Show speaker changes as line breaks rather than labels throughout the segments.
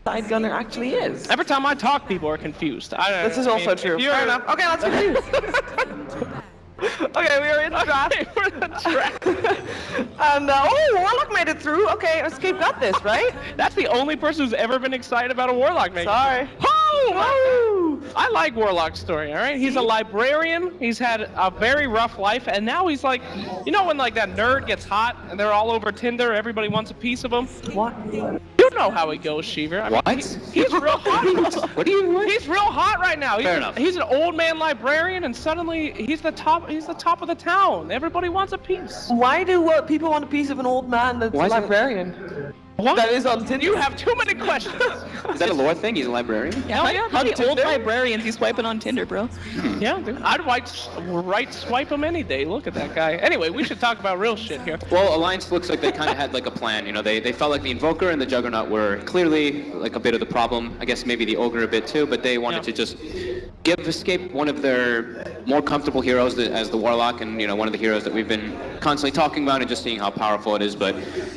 side gunner actually is.
Every time I talk, people are confused.
This is also true. Fair enough. Okay, let's continue. Okay, we are in the draft.
We're in the draft.
And, Warlock made it through. Okay, Escape got this, right?
That's the only person who's ever been excited about a Warlock making.
Sorry.
Oh! I like Warlock's story, all right? He's a librarian. He's had a very rough life, and now he's like, you know when like that nerd gets hot and they're all over Tinder, everybody wants a piece of him?
What?
You know how he goes, Sheever. I mean,
What?
He's real hot.
What do you?
He's real hot right now.
Fair enough.
He's an old man librarian, and suddenly he's the top. He's the top of the town. Everybody wants a piece.
Why do people want a piece of an old man that's a librarian?
What?
That is on Tinder.
You have too many questions.
Is that a lore thing? He's a librarian?
Hell yeah.
How many old librarians you swiping on Tinder, bro?
Yeah, dude. I'd right swipe him any day. Look at that guy. Anyway, we should talk about real shit here.
Well, Alliance looks like they kind of had like a plan. You know, they felt like the Invoker and the Juggernaut were clearly like a bit of the problem. I guess maybe the Ogre a bit too, but they wanted to just give Escape one of their more comfortable heroes as the Warlock, and you know, one of the heroes that we've been constantly talking about and just seeing how powerful it is. But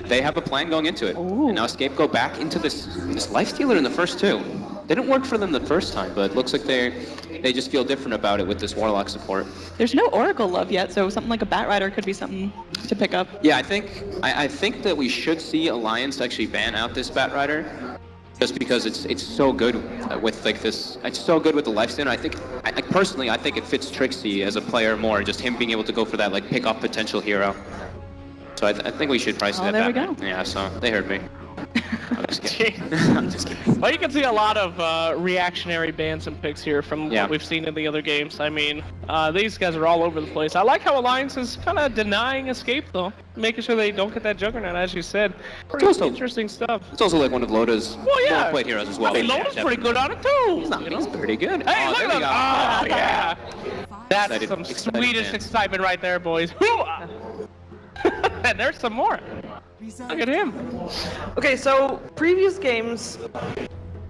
they have a plan going into it.
Ooh.
And now Escape go back into this Lifestealer in the first two. Didn't work for them the first time, but it looks like they just feel different about it with this Warlock support.
There's no Oracle love yet, so something like a Batrider could be something to pick up.
Yeah, I think that we should see Alliance actually ban out this Batrider, just because it's so good with like this. It's so good with the Lifestealer. I personally think it fits Trixie as a player more, just him being able to go for that like pick up potential hero. So I think we should price that.
There we go.
Yeah, so they heard me. I'm just kidding. I'm just kidding.
Well, you can see a lot of reactionary bans and picks here from what we've seen in the other games. I mean, these guys are all over the place. I like how Alliance is kind of denying Escape, though. Making sure they don't get that Juggernaut, as you said. Pretty interesting stuff.
It's also like one of Loda's more played heroes as well.
I mean, Loda's pretty good on it, too.
He's pretty good.
Hey, look at that. Oh, yeah. That's
Excited,
some
excited
Swedish
man.
excitement right there, boys. And there's some more. Look at him.
Okay, so previous games,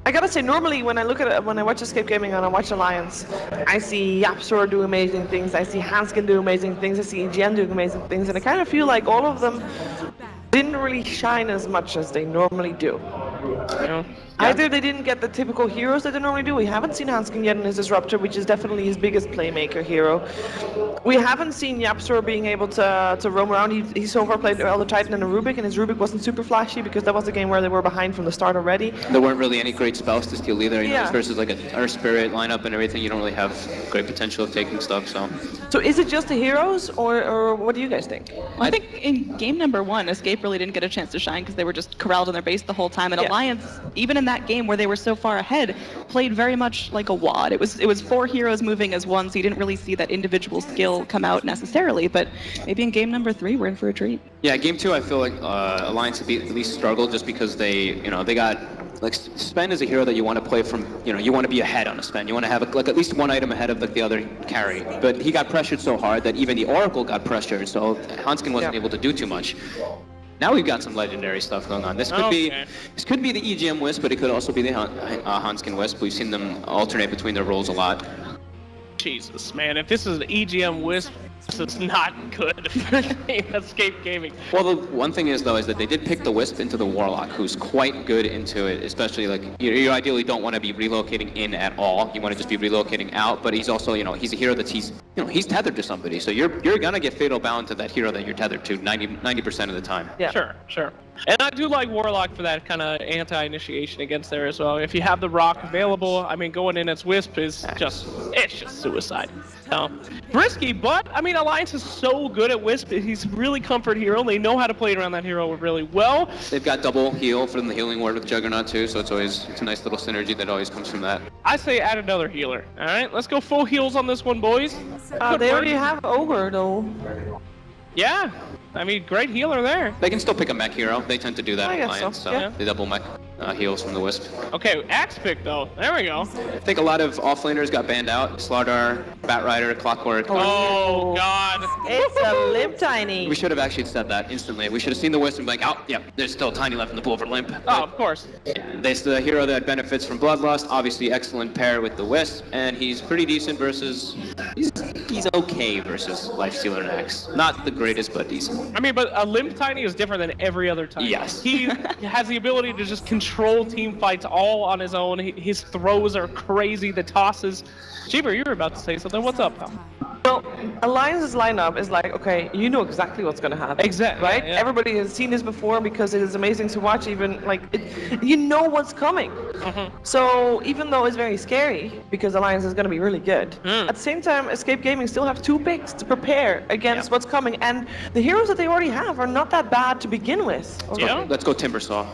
I gotta say, normally when I watch Escape Gaming and I watch Alliance, I see Yapsor do amazing things, I see Hanskin do amazing things, I see EGN do amazing things, and I kind of feel like all of them didn't really shine as much as they normally do.
Yeah.
Either they didn't get the typical heroes that they normally do. We haven't seen Hanskin yet in his Disruptor, which is definitely his biggest playmaker hero. We haven't seen Yapsor being able to roam around. He so far played Elder Titan and a Rubik, and his Rubik wasn't super flashy because that was a game where they were behind from the start already.
There weren't really any great spells to steal either, you know,
Yeah.
versus like a Earth Spirit lineup and everything. You don't really have great potential of taking stuff, so.
So is it just the heroes, or what do you guys think?
Well, I think in game number 1, Escape really didn't get a chance to shine because they were just corralled in their base the whole time. And
Yeah.
Alliance, even in that game where they were so far ahead, played very much like a WAD. It was 4 heroes moving as one, so you didn't really see that individual skill come out necessarily. But maybe in game number 3, we're in for a treat.
Yeah, game 2, I feel like Alliance at least struggled just because they got. Like, Sven is a hero that you want to play from, you want to be ahead on a Sven. You want to have like at least one item ahead of like the other carry. But he got pressured so hard that even the Oracle got pressured, so Hanskin wasn't able to do too much. Now we've got some legendary stuff going on. This could be the EGM Wisp, but it could also be the Hanskin Wisp. We've seen them alternate between their roles a lot.
Jesus, man, if this is an EGM Wisp, this is not good for Escape Gaming.
Well, the one thing is, though, is that they did pick the Wisp into the Warlock, who's quite good into it, especially, like, you ideally don't want to be relocating in at all. You want to just be relocating out, but he's also, he's a hero that's, he's tethered to somebody, so you're going to get fatal bound to that hero that you're tethered to 90% of the time.
Yeah.
Sure. And I do like Warlock for that kind of anti-initiation against there as well. If you have the rock available, I mean, going in as Wisp is just suicide. Risky, but, I mean, Alliance is so good at Wisp. He's really comfort hero. They know how to play around that hero really well.
They've got double heal from the healing ward with Juggernaut too, so it's a nice little synergy that always comes from that.
I say add another healer. All right, let's go full heals on this one, boys.
They already have Ogre, though.
Yeah, I mean, great healer there.
They can still pick a mech hero. They tend to do that
I
in
guess
Alliance,
so,
so
yeah.
they double mech heals from the Wisp.
Okay, axe pick though. There we go.
I think a lot of offlaners got banned out. Slardar, Batrider, Clockwork.
Oh God.
It's a limp tiny.
We should have actually said that instantly. We should have seen the Wisp and be like, oh, yeah, there's still Tiny left in the pool for Limp.
Oh, of course.
There's the hero that benefits from Bloodlust, obviously excellent pair with the Wisp, and he's pretty decent versus... He's he's okay versus Lifestealer and X. Not the greatest, but decent.
I mean, but a Limp Tiny is different than every other Tiny.
Yes.
He has the ability to just control team fights all on his own. His throws are crazy, the tosses. Jeeber, you were about to say something. What's up, pal?
Well, Alliance's lineup is like, okay, you know exactly what's going to happen.
Exactly.
Right?
Yeah.
Everybody has seen this before because it is amazing to watch. Even like, you know what's coming. So even though it's very scary because Alliance is going to be really good, at the same time, Escape Gaming still have 2 picks to prepare against what's coming, and the heroes that they already have are not that bad to begin with.
Yeah.
Let's go Timbersaw.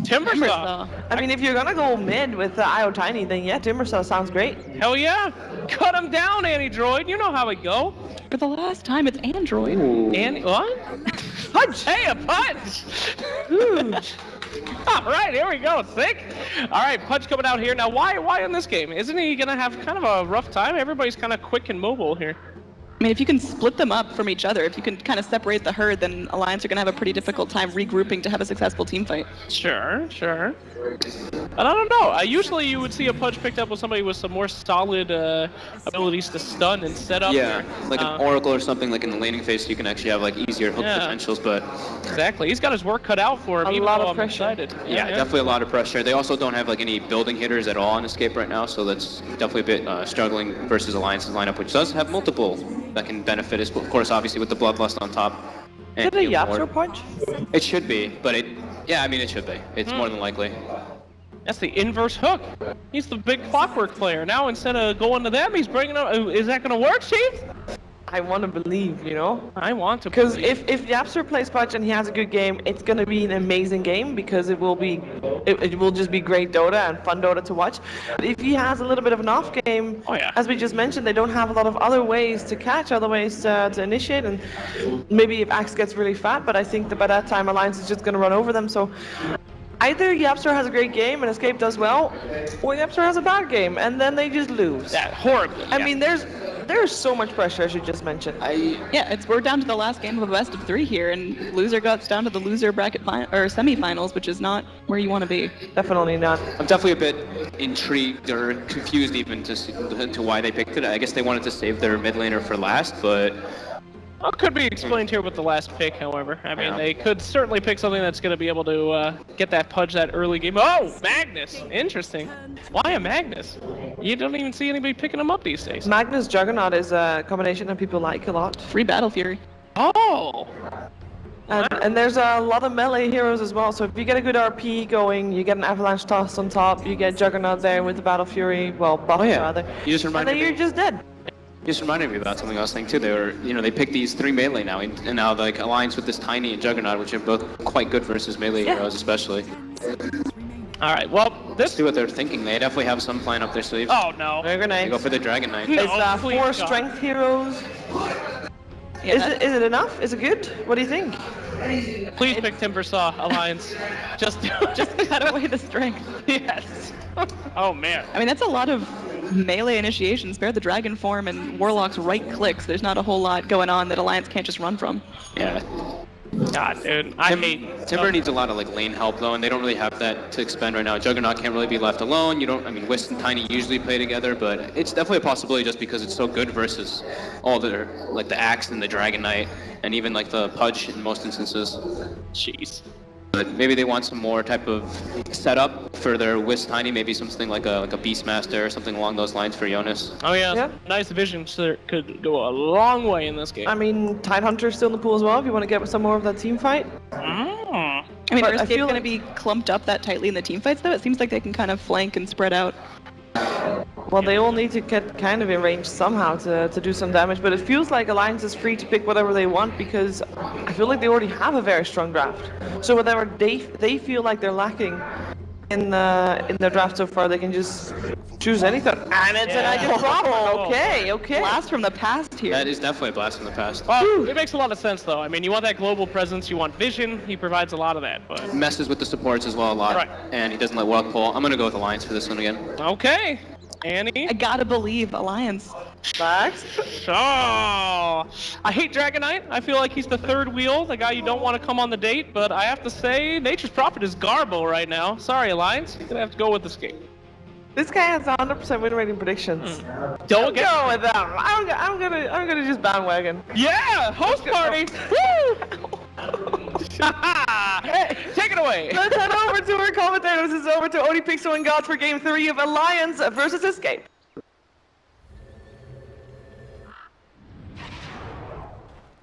Timbersaw.
I mean, if you're gonna go mid with IO Tiny, then yeah, Timbersaw sounds great.
Hell yeah. Cut him down, Anti-Droid. You know how it go.
For the last time, it's Android.
And what? Punch! Hey, a punch! All right, here we go. Sick. All right, Punch coming out here. Now, why in this game? Isn't he going to have kind of a rough time? Everybody's kind of quick and mobile here.
I mean, if you can split them up from each other, if you can kind of separate the herd, then Alliance are going to have a pretty difficult time regrouping to have a successful team fight.
Sure. And I don't know. Usually you would see a Punch picked up with somebody with some more solid abilities to stun and set up.
Yeah,
here.
like an Oracle or something like in the laning phase, you can actually have like easier hook potentials, but...
Exactly. He's got his work cut out for him.
A
even
lot
though
of
I'm
pressure.
excited.
Yeah, definitely a lot of pressure. They also don't have like any building hitters at all on Escape right now, so that's definitely a bit struggling versus Alliance's lineup, which does have multiple that can benefit us, of course, obviously with the Bloodlust on top.
Is it a
heal more.
Yapster Punch?
It should be, but it should be. It's more than likely.
That's the inverse hook. He's the big clockwork player. Now instead of going to them, he's bringing up. Is that going to work, Chief?
I want to believe, you know?
I want to.
Because
believe.
if Yapster plays Punch and he has a good game, it's going to be an amazing game because it will just be great Dota and fun Dota to watch. But if he has a little bit of an off game, as we just mentioned, they don't have a lot of other ways to catch, other ways to initiate, and maybe if Axe gets really fat, but I think that by that time Alliance is just going to run over them. So either Yapster has a great game and Escape does well, or Yapster has a bad game and then they just lose.
Yeah, horribly.
I mean, there's so much pressure, as you just mentioned.
Yeah, we're down to the last game of a best of 3 here, and loser goes down to the loser bracket or semifinals, which is not where you want to be.
Definitely not.
I'm definitely a bit intrigued or confused even to why they picked it. I guess they wanted to save their mid laner for last, but...
Well, could be explained here with the last pick, however. I mean, they could certainly pick something that's going to be able to get that Punch that early game. Oh, Magnus! Interesting. Why a Magnus? You don't even see anybody picking him up these days.
Magnus Juggernaut is a combination that people like a lot.
Free Battle Fury.
Oh!
And there's a lot of melee heroes as well, so if you get a good RP going, you get an Avalanche Toss on top, you get Juggernaut there with the Battle Fury, well, buff rather.
You just
and
reminded
then you're
me.
just dead.
Just reminded me about something I was saying too. They picked these 3 melee now, and now like Alliance with this Tiny and Juggernaut, which are both quite good versus melee heroes, especially.
All right, well,
Let's see what they're thinking. They definitely have some plan up their sleeves.
Oh, no.
They're gonna
They go for the Dragon Knight.
No.
It's
please,
4
God.
strength heroes.
Yeah,
Is it enough? Is it good? What do you think?
Please pick Timbersaw, Alliance. Just
cut away the strength.
Yes. Oh, man.
I mean, that's a lot of melee initiations. Spare the Dragon form and Warlock's right clicks. There's not a whole lot going on that Alliance can't just run from.
Yeah.
God, dude. I hate
Timber needs a lot of like lane help though, and they don't really have that to expend right now. Juggernaut can't really be left alone. Wisp and Tiny usually play together, but it's definitely a possibility just because it's so good versus all the like the Axe and the Dragon Knight, and even like the Pudge in most instances.
Jeez.
But maybe they want some more type of setup for their Wisp Tiny, maybe something like a Beastmaster or something along those lines for Jonas.
Oh, yeah.
Yeah.
Nice vision could go a long way in this game.
I mean, Tidehunter's still in the pool as well if you want to get some more of that team fight.
Mm.
I mean,
But
are
I
Escape
feel
going to
like-
be clumped up that tightly in the team fights, though? It seems like they can kind of flank and spread out.
Well, they all need to get kind of in range somehow to do some damage, but it feels like Alliance is free to pick whatever they want because I feel like they already have a very strong draft. So whatever they feel like they're lacking in their draft so far, they can just choose anything. And it's an idea problem. Okay.
Blast from the past here.
That is definitely a blast from the past.
Well, it makes a lot of sense, though. I mean, you want that global presence, you want vision. He provides a lot of that, but...
Messes with the supports as well a lot,
Right.
and he doesn't let Walk pull. I'm gonna go with Alliance for this one again.
Okay. Annie?
I gotta believe Alliance.
Max?
Oh, I hate Dragon Knight. I feel like he's the third wheel, the guy you don't want to come on the date, but I have to say, Nature's Prophet is Garbo right now. Sorry, Alliance. You're gonna have to go with Escape.
This guy has 100% win rating predictions.
Don't get.
Go with that. I'm gonna just bandwagon.
Yeah, host party. Woo! Hey, take it away.
Let's head over to our commentators. This is over to Odie Pixel and God for Game 3 of Alliance versus Escape.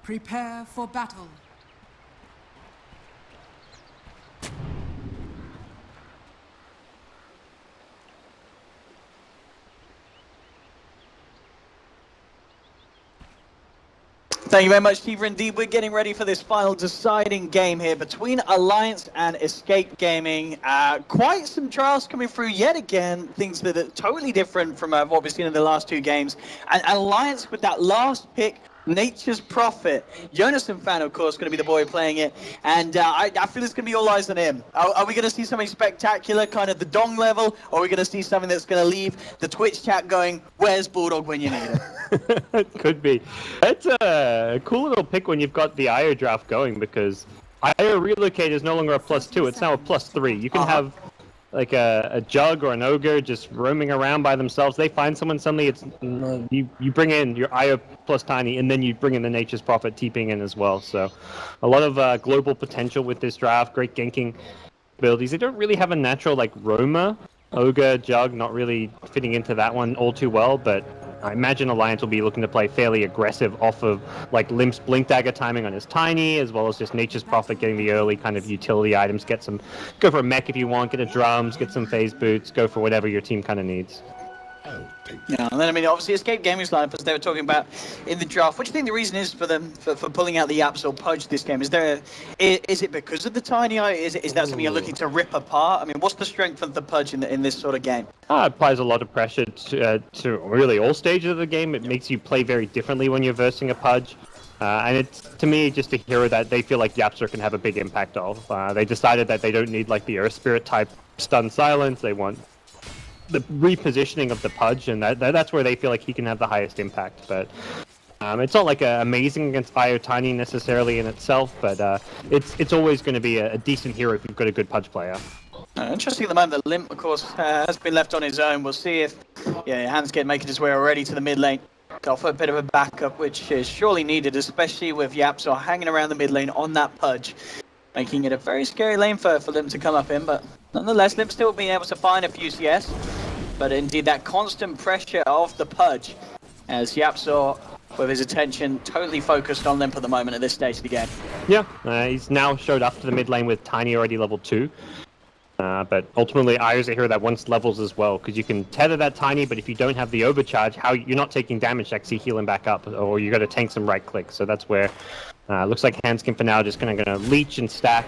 Prepare for battle.
Thank you very much, Tifa. Indeed, we're getting ready for this final deciding game here between Alliance and Escape Gaming. Quite some trials coming through yet again, things that are totally different from what we've seen in the last two games. And Alliance with that last pick, Nature's Prophet. Jonas and Fan, of course, going to be the boy playing it. And I feel it's going to be all eyes on him. Are we going to see something spectacular, kind of the Dong level? Or are we going to see something that's going to leave the Twitch chat going, where's Bulldog when you need it?
It could be. It's a cool little pick when you've got the IO draft going, because IO Relocate is no longer a +2, it's now a +3. You can have like a Jug or an Ogre just roaming around by themselves. They find someone, suddenly it's you bring in your IO plus Tiny, and then you bring in the Nature's Prophet TPing in as well. So a lot of global potential with this draft, great ganking abilities. They don't really have a natural like roamer. Ogre, Jug, not really fitting into that one all too well, but I imagine Alliance will be looking to play fairly aggressive off of like Limp's Blink Dagger timing on his Tiny, as well as just Nature's Prophet getting the early kind of utility items. Go for a mech if you want, get a drums, get some phase boots, go for whatever your team kind of needs.
Yeah, and then I mean, obviously, Escape Gaming's lineup, as they were talking about in the draft. What do you think the reason is for them for pulling out the Yaps or Pudge this game? Is it because of the Tiny Eye? Is that something you're looking to rip apart? I mean, what's the strength of the Pudge in this sort of game?
It applies a lot of pressure to really all stages of the game. It makes you play very differently when you're versing a Pudge. And it's, to me, just a hero that they feel like Yapster can have a big impact of. They decided that they don't need like the Earth Spirit type stun silence. They want the repositioning of the Pudge, and that's where they feel like he can have the highest impact. But it's not like amazing against IO Tiny necessarily in itself, but it's always going to be a decent hero if you've got a good Pudge player.
Interesting at the moment that Limp, of course, has been left on his own. We'll see if Hanskin making his way already to the mid lane. Go for a bit of a backup, which is surely needed, especially with Yapsor hanging around the mid lane on that Pudge, making it a very scary lane for Limp to come up in. But nonetheless, Limp still being able to find a few CS. But indeed, that constant pressure of the Pudge, as Yapsor, with his attention totally focused on Limp at the moment at this stage of the game.
Yeah, he's now showed up to the mid lane with Tiny already level 2. But ultimately, Io's a hero that wants levels as well, because you can tether that Tiny, but if you don't have the overcharge, you're not taking damage to actually heal him back up, or you got to tank some right click. So that's where looks like Hanskin for now just gonna leech and stack.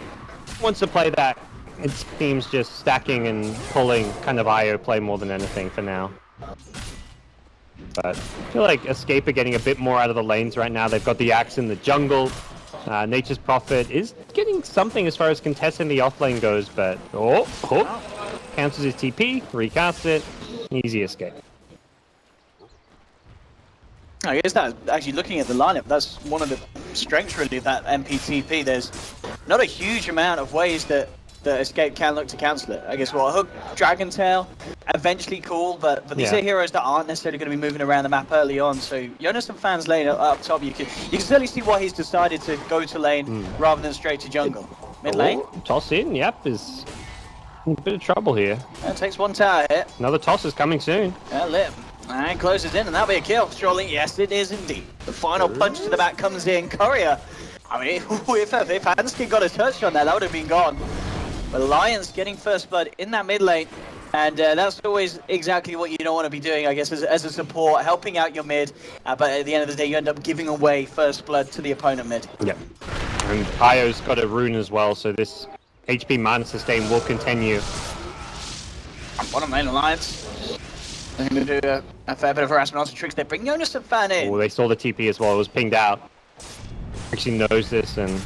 Wants to play that. It seems just stacking and pulling kind of IO play more than anything for now. But I feel like Escape are getting a bit more out of the lanes right now. They've got the Axe in the jungle. Nature's Prophet is getting something as far as contesting the offlane goes, but cancels his TP, recasts it, easy escape.
I guess that, actually looking at the lineup, that's one of the strengths really of that MPTP. There's not a huge amount of ways that Escape can look to cancel it. I guess Hook, Dragon Tail, eventually cool, but these are heroes that aren't necessarily going to be moving around the map early on. So Jonas and Fan's lane up top, you can certainly see why he's decided to go to lane rather than straight to jungle. Mid lane.
Toss in, yep, is in a bit of trouble here.
That takes one tower hit.
Another toss is coming soon.
Limp. And closes in, and that'll be a kill, surely. Yes, it is indeed. The final punch to the back comes in. Courier. I mean, if Hanskin got a touch on that would have been gone. But Alliance getting first blood in that mid lane, and that's always exactly what you don't want to be doing, I guess, as a support, helping out your mid, but at the end of the day, you end up giving away first blood to the opponent mid.
Yep. And Io's got a rune as well, so this HP mana sustain will continue.
Bottom lane Alliance. They're going to do a fair bit of harassment onto tricks. They bring Jonas and Fan in.
Oh, they saw the TP as well. It was pinged out. Actually knows this, and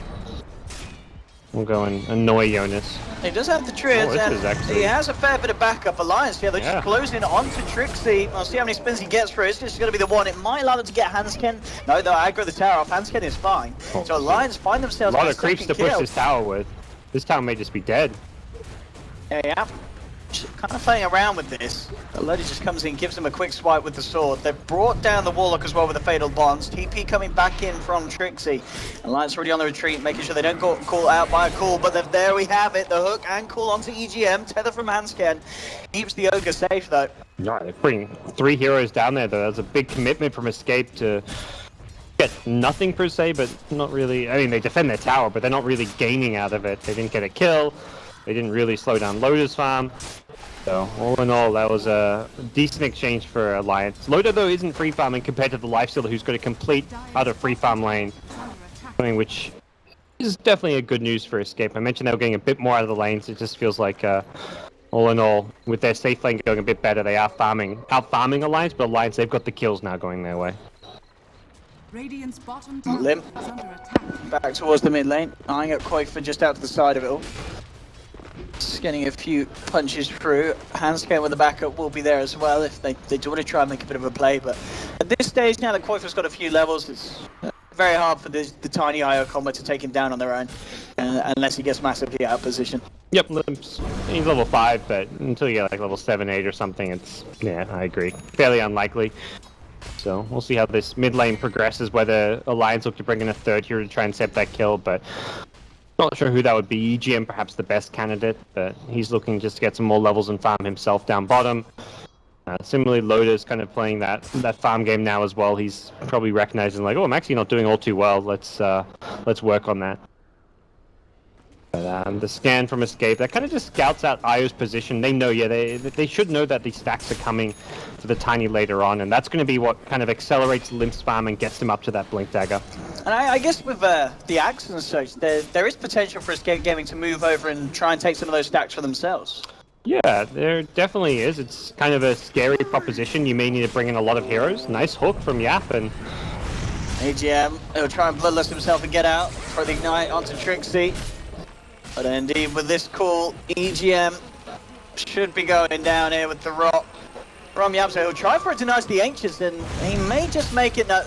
we'll go and annoy Jonas.
He does have the Trids, and
actually...
he has a fair bit of backup. Alliance, they're just closing onto Trixie. I'll see how many spins he gets through. It's just going to be the one. It might allow them to get Hanskin. No, they'll aggro the tower off. Hanskin is fine. So Alliance find themselves
a lot of creeps to push this tower with. This tower may just be dead.
Yeah. kind of playing around with this. Lodi just comes in, gives him a quick swipe with the sword. They've brought down the Warlock as well with the Fatal Bonds. TP coming back in from Trixie. Alliance already on the retreat, making sure they don't get caught out by a call, but there we have it. The hook and call onto EGM. Tether from Hansken. Keeps the Ogre safe though.
No, they're putting 3 heroes down there though. That's a big commitment from Escape to get nothing per se, but not really. I mean, they defend their tower, but they're not really gaining out of it. They didn't get a kill. They didn't really slow down Loda's farm. So, all in all, that was a decent exchange for Alliance. Loda, though, isn't free farming compared to the Lifestealer, who's got a complete other free farm lane, which is definitely a good news for Escape. I mentioned they were getting a bit more out of the lanes. It just feels like, all in all, with their safe lane going a bit better, they are out-farming Alliance, but Alliance, they've got the kills now going their way.
Radiant's bottom tower
Limp.
is under attack.
Back towards the mid lane. Eyeing up Koifa just out to the side of it all. Just getting a few punches through. Hansken with the backup will be there as well if they do want to try and make a bit of a play. But at this stage, now that Koifa's got a few levels, it's very hard for the tiny IO combo to take him down on their own, unless he gets massively out of position.
Yep, Limp's, he's level 5, but until you get like level 7, 8 or something, it's, yeah, I agree, fairly unlikely. So we'll see how this mid lane progresses, whether Alliance look to bring in a third hero to try and set that kill, but not sure who that would be. EGM perhaps the best candidate, but he's looking just to get some more levels and farm himself down bottom. Similarly, Loda's kind of playing that farm game now as well. He's probably recognizing like, oh, I'm actually not doing all too well. Let's work on that. But, the scan from Escape, that kind of just scouts out Io's position. They know, yeah, they should know that these stacks are coming for the Tiny later on, and that's going to be what kind of accelerates Limp's farm and gets him up to that Blink Dagger.
And I guess with the Axe and such, there is potential for Escape Gaming to move over and try and take some of those stacks for themselves.
Yeah, there definitely is. It's kind of a scary proposition. You may need to bring in a lot of heroes. Nice hook from Yap, and
AGM, he'll try and bloodlust himself and get out. Throw the Ignite onto Trixie. But indeed, with this call, EGM should be going down here with the rock from Yap. So he'll try for it to deny the Ancients, and he may just make it. No,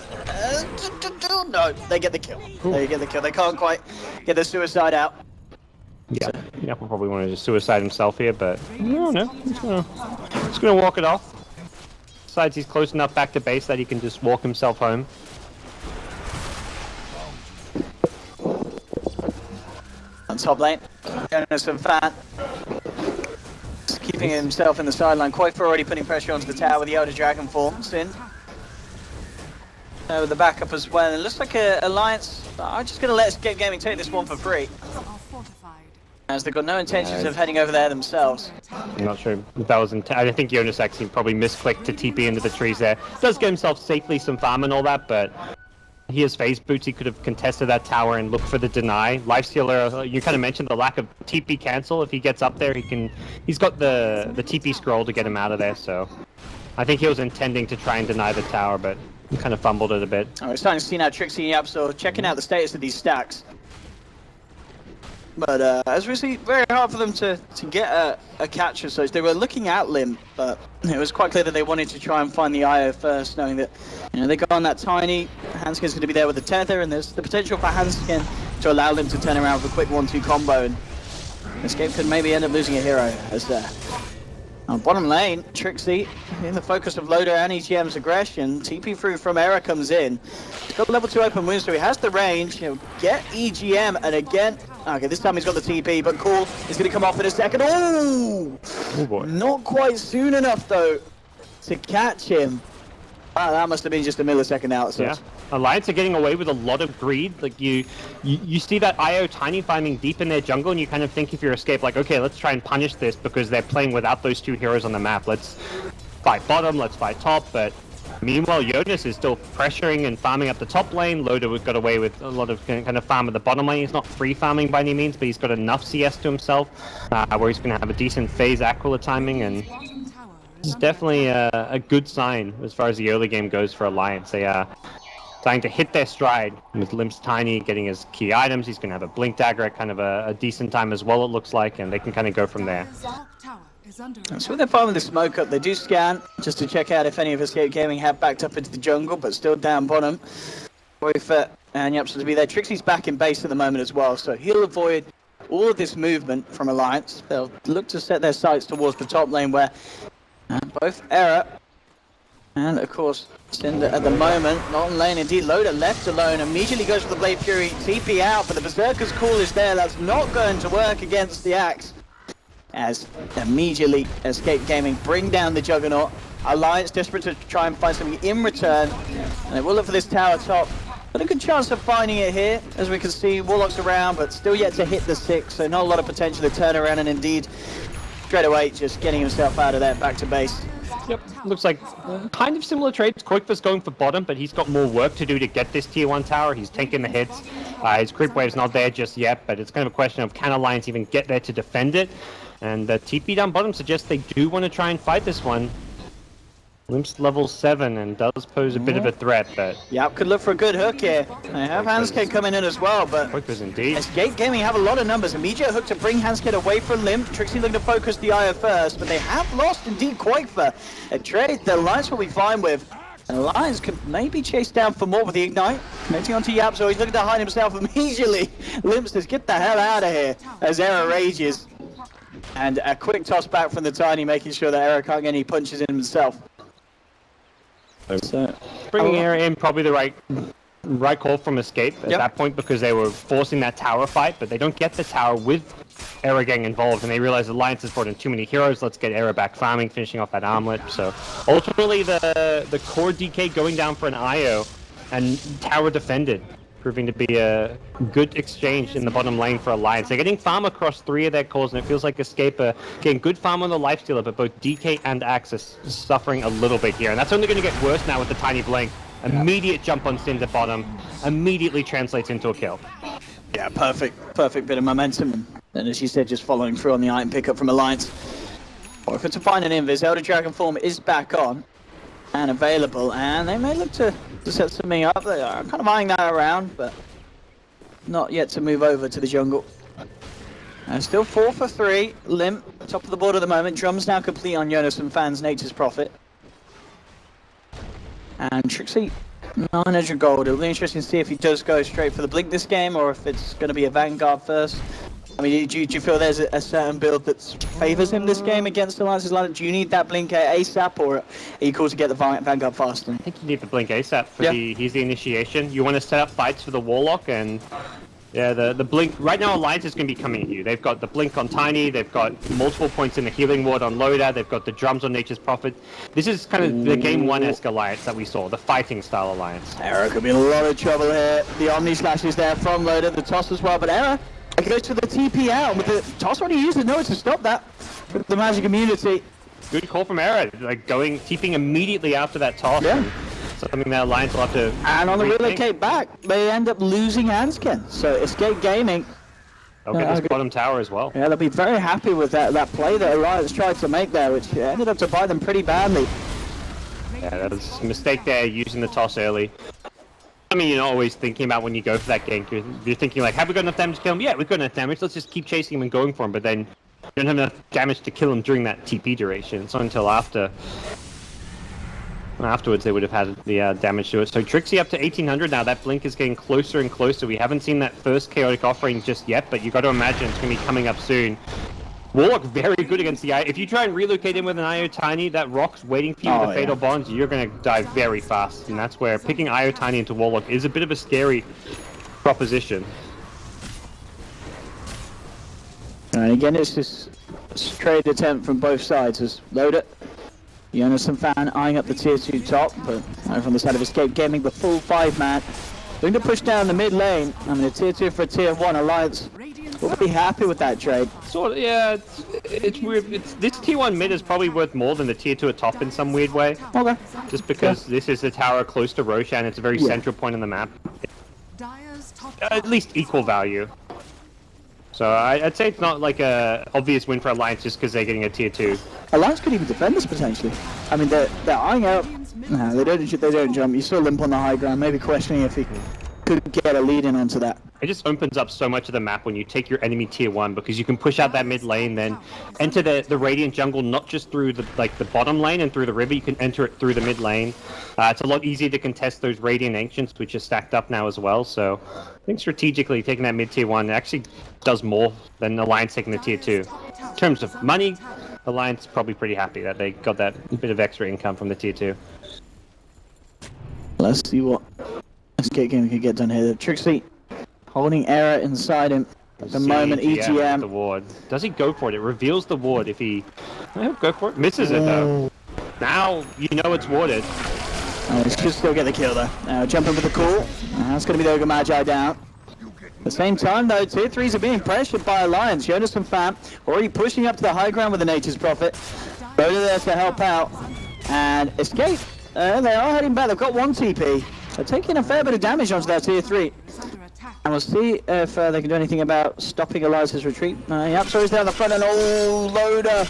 they get the kill. They get the kill. They can't quite get the suicide out.
yeah, Yap will probably want to just suicide himself here, but no, he's gonna walk it off. Besides, he's close enough back to base that he can just walk himself home.
On top lane, Jonas and Fan. Just keeping himself in the sideline. Koifa already putting pressure onto the tower with the Elder Dragon forms in. With the backup as well. It looks like Alliance. I'm just going to let Escape Gaming take this one for free,
Are fortified.
as they've got no intentions of heading over there themselves.
I'm not sure if that was I think Jonas actually probably misclicked to TP into the trees there. Does get himself safely some farm and all that, but he has phase boots. He could have contested that tower and looked for the deny. Lifestealer, you kind of mentioned the lack of TP cancel. If he gets up there, he's got the TP scroll to get him out of there. So I think he was intending to try and deny the tower, but he kind of fumbled it a bit.
We're starting to see now Trixie and Yap, so checking out the status of these stacks. But as we see, very hard for them to get a catch or such. They were looking at Limp, but it was quite clear that they wanted to try and find the IO first, knowing that they got on that Tiny. Hansken's going to be there with the tether, and there's the potential for Hansken to allow them to turn around with a quick 1-2 combo, and Escape could maybe end up losing a hero as on bottom lane. Trixie in the focus of Loda and EGM's aggression. TP through from Era comes in. He's got level 2 open wounds, so he has the range. He'll get EGM, and again, okay, this time he's got the TP, but Call is going to come off in a second. Oh
boy.
Not quite soon enough though to catch him. That must have been just a millisecond out. So
Yeah, Alliance are getting away with a lot of greed. Like you see that IO Tiny farming deep in their jungle, and you kind of think if you're Escape, like, okay, let's try and punish this because they're playing without those 2 heroes on the map. Let's fight bottom, let's fight top, but meanwhile, Jonas is still pressuring and farming up the top lane. Loda got away with a lot of kind of farm at the bottom lane. He's not free farming by any means, but he's got enough CS to himself where he's going to have a decent phase Aquila timing, and this is definitely a good sign as far as the early game goes for Alliance. They are starting to hit their stride with Limp's Tiny getting his key items. He's going to have a Blink Dagger at kind of a decent time as well, it looks like, and they can kind of go from there.
So when they're farming the smoke up, they do scan just to check out if any of Escape Gaming have backed up into the jungle, but still down bottom. Koifa and Yap's to be there. Trixie's back in base at the moment as well, so he'll avoid all of this movement from Alliance. They'll look to set their sights towards the top lane where both Era and, of course, Cinder at the moment, not in lane. Indeed, Loader left alone, immediately goes for the Blade Fury, TP out, but the Berserker's call is there. That's not going to work against the Axe. As immediately Escape Gaming bring down the Juggernaut. Alliance desperate to try and find something in return. And they will look for this tower top. But a good chance of finding it here. As we can see, Warlock's around, but still yet to hit the 6. So not a lot of potential to turn around, and indeed, straight away, just getting himself out of there, back to base.
Yep, looks like kind of similar trades. Quickfist going for bottom, but he's got more work to do to get this tier 1 tower. He's taking the hits. His creep wave's not there just yet, but it's kind of a question of can Alliance even get there to defend it? And the TP down bottom suggests they do want to try and fight this one. Limp's level 7 and does pose a bit of a threat, but...
Yep, could look for a good hook here. They have Hansked coming in as well, but...
Quickfist indeed.
Escape Gaming have a lot of numbers. Immediate hook to bring Hansked away from Limp. Trixie looking to focus the Io first, but they have lost indeed Quakefer. A trade the Alliance will be fine with. And Alliance could maybe chase down for more with the Ignite. Connecting onto Yapso, he's looking to hide himself immediately. Limp says, get the hell out of here, as Era rages. And a quick toss back from the Tiny, making sure that Era can't get any punches in himself. So,
bringing Era in, probably the right call from Escape at that point, because they were forcing that tower fight, but they don't get the tower with Era getting involved, and they realize Alliance has brought in too many heroes. Let's get Era back farming, finishing off that armlet. So ultimately, the core DK going down for an IO, and tower defended, proving to be a good exchange in the bottom lane for Alliance. They're getting farm across 3 of their cores, and it feels like Escape are getting good farm on the Lifestealer, but both DK and Axe are suffering a little bit here. And that's only going to get worse now with the Tiny Blink. Immediate jump on Cinder bottom, immediately translates into a kill.
Yeah, perfect bit of momentum. And as you said, just following through on the item pickup from Alliance. Orphan to find an invis, Elder Dragon form is back on and available, and they may look to set something up. They are kind of eyeing that around, but not yet to move over to the jungle. Still 4 for 3. Limp, top of the board at the moment. Drums now complete on Jonas and Fans, Nature's Prophet. And Trixie, 900 gold. It'll be interesting to see if he does go straight for the Blink this game, or if it's going to be a Vanguard first. I mean, do you feel there's a certain build that favors him this game against Alliance's line? Do you need that Blink ASAP, or are you cool to get the Vanguard faster?
I think you need the Blink ASAP for he's the initiation. You want to set up fights for the Warlock, and yeah, the Blink... Right now, Alliance is going to be coming at you. They've got the Blink on Tiny, they've got multiple points in the Healing Ward on Loader, they've got the Drums on Nature's Prophet. This is kind of the Game 1-esque Alliance that we saw, the fighting style Alliance.
Era could be in a lot of trouble here. The Omni Slash is there from Loader, the toss as well, but Era goes for the TP out, with the toss already used, no to stop that with the Magic Immunity.
Good call from Era, like TPing immediately after that toss.
Yeah.
Something that Alliance will have to...
And on the relocate back, they end up losing Hansken. So Escape Gaming...
They'll get this bottom tower as well.
Yeah, they'll be very happy with that play that Alliance tried to make there, which ended up to bite them pretty badly.
Yeah, that was a mistake there, using the toss early. I mean, you're not always thinking about when you go for that gank. You're thinking like, have we got enough damage to kill him? Yeah, we've got enough damage. Let's just keep chasing him and going for him. But then you don't have enough damage to kill him during that TP duration. It's not until afterwards they would have had the damage to it. So Trixie up to 1800 now. That Blink is getting closer and closer. We haven't seen that first chaotic offering just yet, but you got to imagine it's going to be coming up soon. Warlock very good against the IO. If you try and relocate him with an IO Tiny, that Rock's waiting for you with a Fatal Bond, you're going to die very fast. And that's where picking IO Tiny into Warlock is a bit of a scary proposition.
And again, it's this trade attempt from both sides. As Loader, Jonas and Fan eyeing up the tier 2 top, but over on the side of Escape Gaming, the full 5-man. Looking to push down the mid lane. I mean, a tier 2 for a tier 1 Alliance. We'll be happy with that trade.
Sort of, yeah, it's weird. This tier 1 mid is probably worth more than the tier 2 at top in some weird way.
Okay.
Just because this is a tower close to Roshan, it's a very central point on the map. At least equal value. So I'd say it's not like a obvious win for Alliance just because they're getting a tier 2.
Alliance could even defend this potentially. I mean, they're eyeing out. No, they don't jump. You saw Limp on the high ground, maybe questioning if he could get a lead in onto that.
It just opens up so much of the map when you take your enemy tier 1, because you can push out that mid lane, then enter the Radiant jungle, not just through the bottom lane and through the river, you can enter it through the mid lane. It's a lot easier to contest those Radiant Ancients, which are stacked up now as well, so I think strategically taking that mid tier 1 actually does more than Alliance taking the tier 2. In terms of money, Alliance probably pretty happy that they got that bit of extra income from the tier 2.
Let's see what Escape Gaming can get done here. Trixie holding error inside him at the moment.
EGM. The ward. Does he go for it? It reveals the ward if he... go for it. Misses it though. Now you know it's warded.
He should still get the kill though. Now jumping for the call. That's going to be the Ogre Magi down. At the same time though, tier 3s are being pressured by Alliance. Jonas and Fam already pushing up to the high ground with the Nature's Prophet. Both are there to help out. And Escape. They are heading back. They've got 1 TP. They're taking a fair bit of damage onto that tier 3. And we'll see if they can do anything about stopping Eliza's retreat. Yapsor's down the front and Loader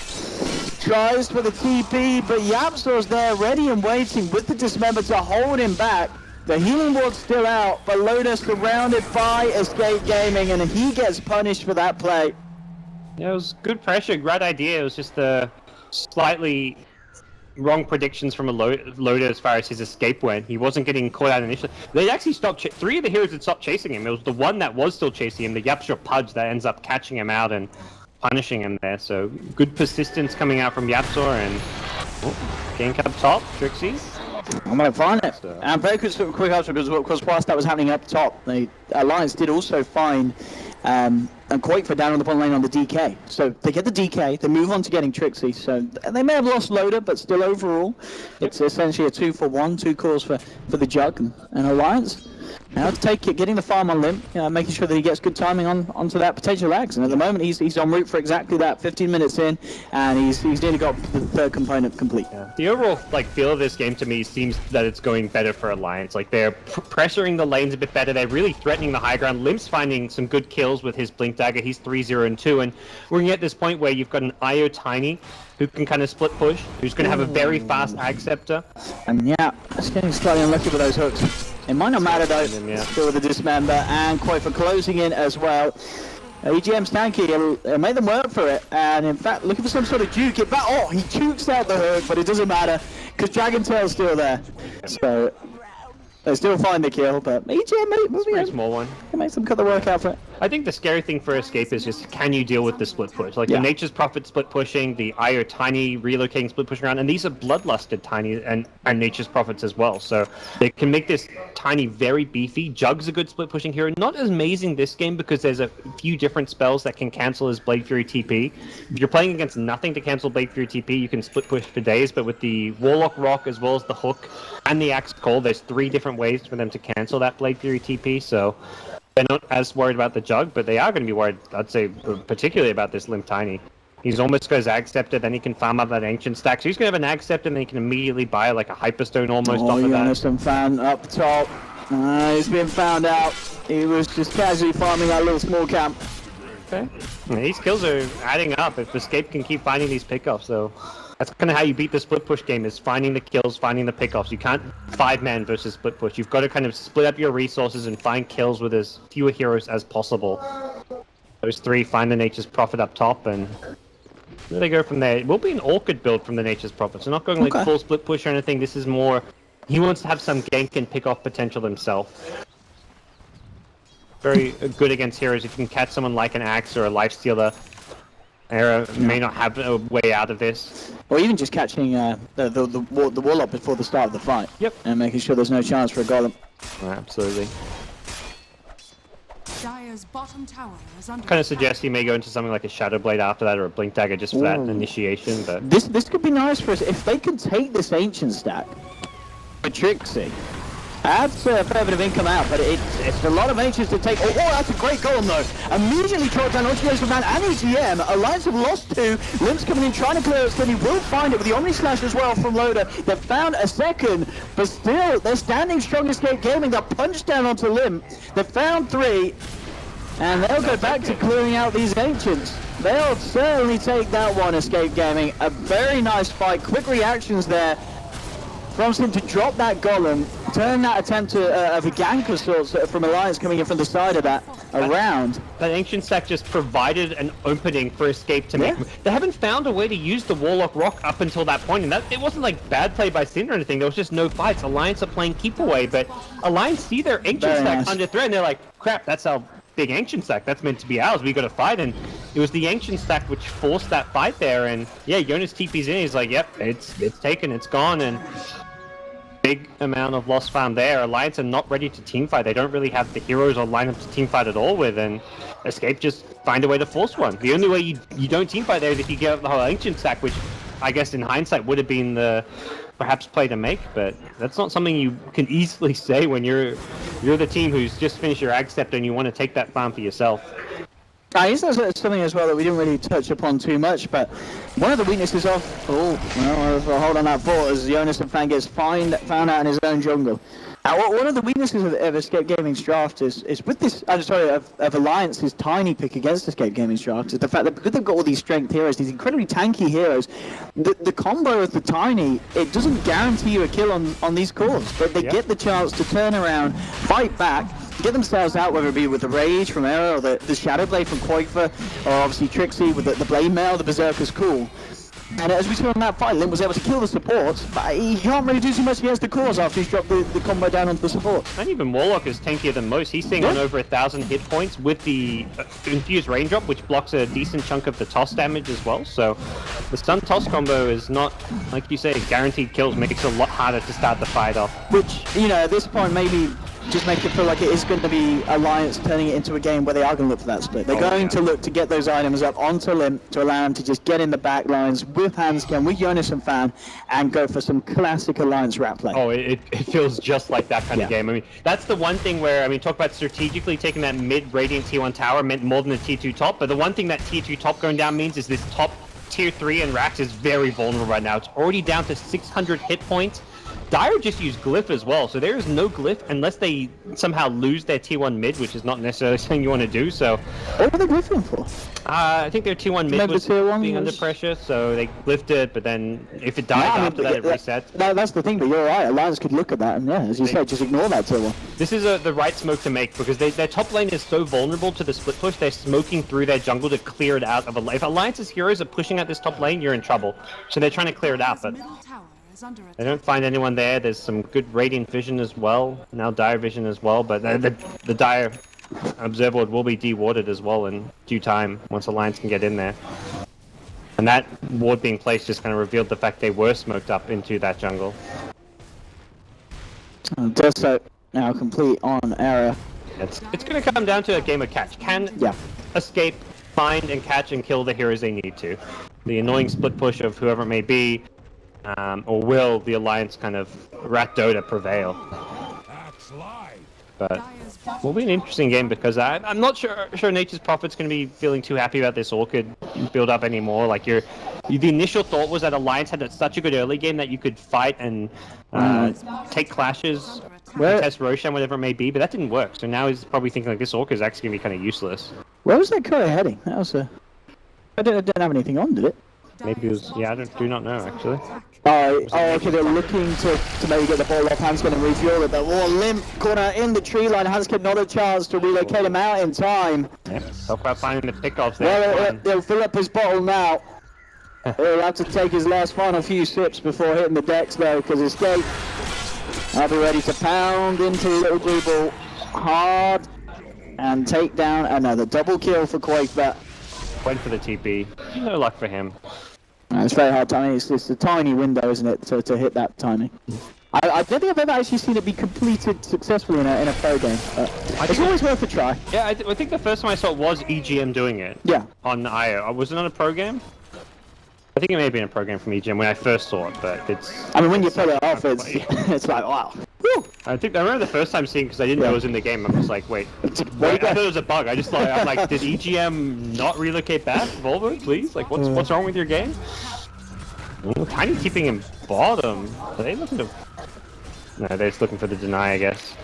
tries for the TP, but Yapsor's there ready and waiting with the Dismember to hold him back. The healing ward's still out, but Loader surrounded by Escape Gaming, and he gets punished for that play.
Yeah, it was good pressure, great idea. It was just slightly wrong predictions from a Loader as far as his escape went. He wasn't getting caught out initially. They actually stopped. 3 of the heroes had stopped chasing him. It was the one that was still chasing him, the Yapsor Pudge, that ends up catching him out and punishing him there. So good persistence coming out from Yapsor, and gank up top, Trixie.
I'm going to find it. And very quick answer, because whilst that was happening up top, the Alliance did also find and Quake for down on the bottom lane on the DK. So they get the DK, they move on to getting Trixie. So they may have lost Loader, but still overall, it's essentially a 2-for-1, 2 calls for the Jug and Alliance. Now to take it, getting the farm on Limp, making sure that he gets good timing onto that potential Axe. And at the moment, he's en route for exactly that. 15 minutes in, and he's nearly got the 3rd component complete.
Yeah. The overall feel of this game to me seems that it's going better for Alliance. Like they're pressuring the lanes a bit better. They're really threatening the high ground. Limp's finding some good kills with his Blink Dagger. He's 3-0-2, and we're at this point where you've got an IO Tiny who can kind of split push, who's going to have a very fast Ag Scepter.
And yeah, it's getting slightly unlucky with those hooks. It might not matter though, still with the Dismember, and Quite for closing in as well. EGM's tanky, made them work for it, and in fact, looking for some sort of juke. He jukes out the hook, but it doesn't matter, because Dragon Tail's still there. So, they still find the kill, but EGM
It's a very small one.
It makes them cut the work out for it.
I think the scary thing for Escape is just, can you deal with the split push? Like the Nature's Prophet split pushing, the IO Tiny relocating split pushing around, and these are Bloodlusted Tiny and Nature's Prophets as well. So they can make this Tiny very beefy. Jug's a good split pushing hero. Not as amazing this game because there's a few different spells that can cancel his Blade Fury TP. If you're playing against nothing to cancel Blade Fury TP, you can split push for days, but with the Warlock Rock as well as the Hook and the Axe Call, there's 3 different ways for them to cancel that Blade Fury TP, so they're not as worried about the Jug, but they are going to be worried, I'd say, particularly about this Limp Tiny. He's almost got his Ag Scepter, then he can farm up that Ancient stack, so he's going to have an Ag Scepter, and then he can immediately buy like a Hyperstone almost off of that.
Jonathan Fan up top. He's been found out. He was just casually farming that little small camp.
Okay. And these kills are adding up if Escape can keep finding these pickoffs, so that's kind of how you beat the split push game, is finding the kills, finding the pickoffs. You can't 5-man versus split push. You've got to kind of split up your resources and find kills with as fewer heroes as possible. Those 3 find the Nature's Prophet up top, and where they go from there. It will be an awkward build from the Nature's Prophet, so not going like full split push or anything. This is more, he wants to have some gank and pick off potential himself. Very good against heroes if you can catch someone like an Axe or a Lifestealer. Era may not have a way out of this.
Or even just catching the Warlock before the start of the fight.
Yep.
And making sure there's no chance for a Golem.
Absolutely.
Dire's bottom tower is under
Kind of suggest you may go into something like a Shadow Blade after that, or a Blink Dagger just for that initiation. But
this could be nice for us if they can take this Ancient stack for Trixie. Adds a fair bit of income out, but it's a lot of Ancients to take. Oh, that's a great Golem though. Immediately dropped down Ultimate Man and EGM. Alliance have lost 2. Limp's coming in trying to clear it, so he will find it with the Omni Slash as well from Loader. They've found a second, but still, they're standing strong. Escape Gaming. They're punched down onto Limp. They've found 3, and they'll go back to clearing out these Ancients. They'll certainly take that one, Escape Gaming. A very nice fight. Quick reactions there. from him to drop that golem, turn that attempt of a gank of sorts from Alliance coming in from the side of that around.
That Ancient Stack just provided an opening for Escape to make. They haven't found a way to use the Warlock Rock up until that point, and it wasn't like bad play by Sin or anything. There was just no fights. Alliance are playing keep away, but Alliance see their Ancient Stack under threat, and they're like, crap, that's our big Ancient Stack. That's meant to be ours. We got to fight, and it was the Ancient Stack which forced that fight there. And yeah, Jonas TP's in. He's like, yep, it's taken, it's gone, and big amount of loss found there. Alliance are not ready to teamfight. They don't really have the heroes or lineup to teamfight at all with, and Escape just find a way to force one. The only way you don't teamfight there is if you give up the whole Ancient Stack, which I guess in hindsight would have been the perhaps play to make, but that's not something you can easily say when you're the team who's just finished your Ag Scepter and you want to take that farm for yourself.
I guess that's something as well that we didn't really touch upon too much, but one of the weaknesses of... hold on that thought as Jonas and Fan gets found out in his own jungle. One of the weaknesses of Escape Gaming's draft is with this... of Alliance's tiny pick against Escape Gaming's draft is the fact that because they've got all these strength heroes, these incredibly tanky heroes, the combo of the tiny, it doesn't guarantee you a kill on these cores. But they get the chance to turn around, fight back, get themselves out, whether it be with the Rage from Era or the Shadow Blade from Koifa, or obviously Trixie with the Blade Mail, the Berserker's cool. And as we saw in that fight, Limp was able to kill the supports, but he can't really do too much against the cores after he's dropped the combo down onto the support.
And even Warlock is tankier than most. He's sitting on over 1,000 hit points with the Infused Raindrop, which blocks a decent chunk of the toss damage as well. So the stun toss combo is not, like you say, guaranteed kills, makes it a lot harder to start the fight off.
Which, at this point maybe just make it feel like it is going to be Alliance turning it into a game where they are going to look for that split. They're going to look to get those items up onto Limp to allow him to just get in the back lines with Hanscam, with Jonas and Fan, and go for some classic Alliance rat play.
Oh, it feels just like that kind of game. I mean, that's the one thing where, talk about strategically taking that mid-Radiant Tier 1 tower meant more than the Tier 2 top, but the one thing that Tier 2 top going down means is this top Tier 3 and Rax is very vulnerable right now. It's already down to 600 hit points. Dire just used Glyph as well, so there is no Glyph unless they somehow lose their Tier 1 mid, which is not necessarily something you want to do, so...
What were they glyphing for?
I think their Tier 1 mid was being under pressure, so they glyphed it, but then if it dies after that, it resets.
That's the thing, but you're right, Alliance could look at that, and as you said, just ignore that Tier 1.
This is the right smoke to make, because their top lane is so vulnerable to the split push, they're smoking through their jungle to clear it out of a lane. If Alliance's heroes are pushing at this top lane, you're in trouble. So they're trying to clear it out, but... They don't find anyone there. There's some good Radiant Vision as well. Now Dire Vision as well, but the Dire Observer will be de-warded as well in due time once Alliance can get in there. And that ward being placed just kind of revealed the fact they were smoked up into that jungle.
Deso now complete on Era.
It's going to come down to a game of catch. Can Escape find and catch and kill the heroes they need to? The annoying split push of whoever it may be, or will the Alliance kind of Rat Dota prevail? But it will be an interesting game because I'm not sure Nature's Prophet's going to be feeling too happy about this Orchid build up anymore. Like the initial thought was that Alliance had such a good early game that you could fight and take clashes, test Roshan, whatever it may be, but that didn't work. So now he's probably thinking like this Orchid is actually going to be kind of useless.
Where was that Korea heading? That was I didn't have anything on, did it?
Maybe it was, I do not know actually.
Okay, they're looking to maybe get the ball off Hanskin and refuel it, but Limp corner in the tree line. Hanskin not a chance to relocate him out in time.
Yeah, talk about finding the pickoffs there.
Well, they'll fill up his bottle now. He'll have to take his last final few sips before hitting the decks though, because Escape will be ready to pound into Little Blue Ball hard and take down another double kill for Quake. But
went for the TP. No luck for him.
It's very hard timing. It's a tiny window, isn't it, to hit that timing. I don't think I've ever actually seen it be completed successfully in a pro game. It's always worth a try.
Yeah, I think the first time I saw it was EGM doing it.
Yeah.
On IO. Was it on a pro game? I think it may have been a pro game from EGM when I first saw it, but it's...
I mean, when you pull it off, it's like, wow. Woo!
I remember the first time seeing it because I didn't know it was in the game. I'm just like, wait. I thought it was a bug. I'm like, did EGM not relocate back? Volvo, please? Like, what's wrong with your game? Ooh, Tiny keeping him bottom. Are they looking to... No, they're just looking for the deny, I guess.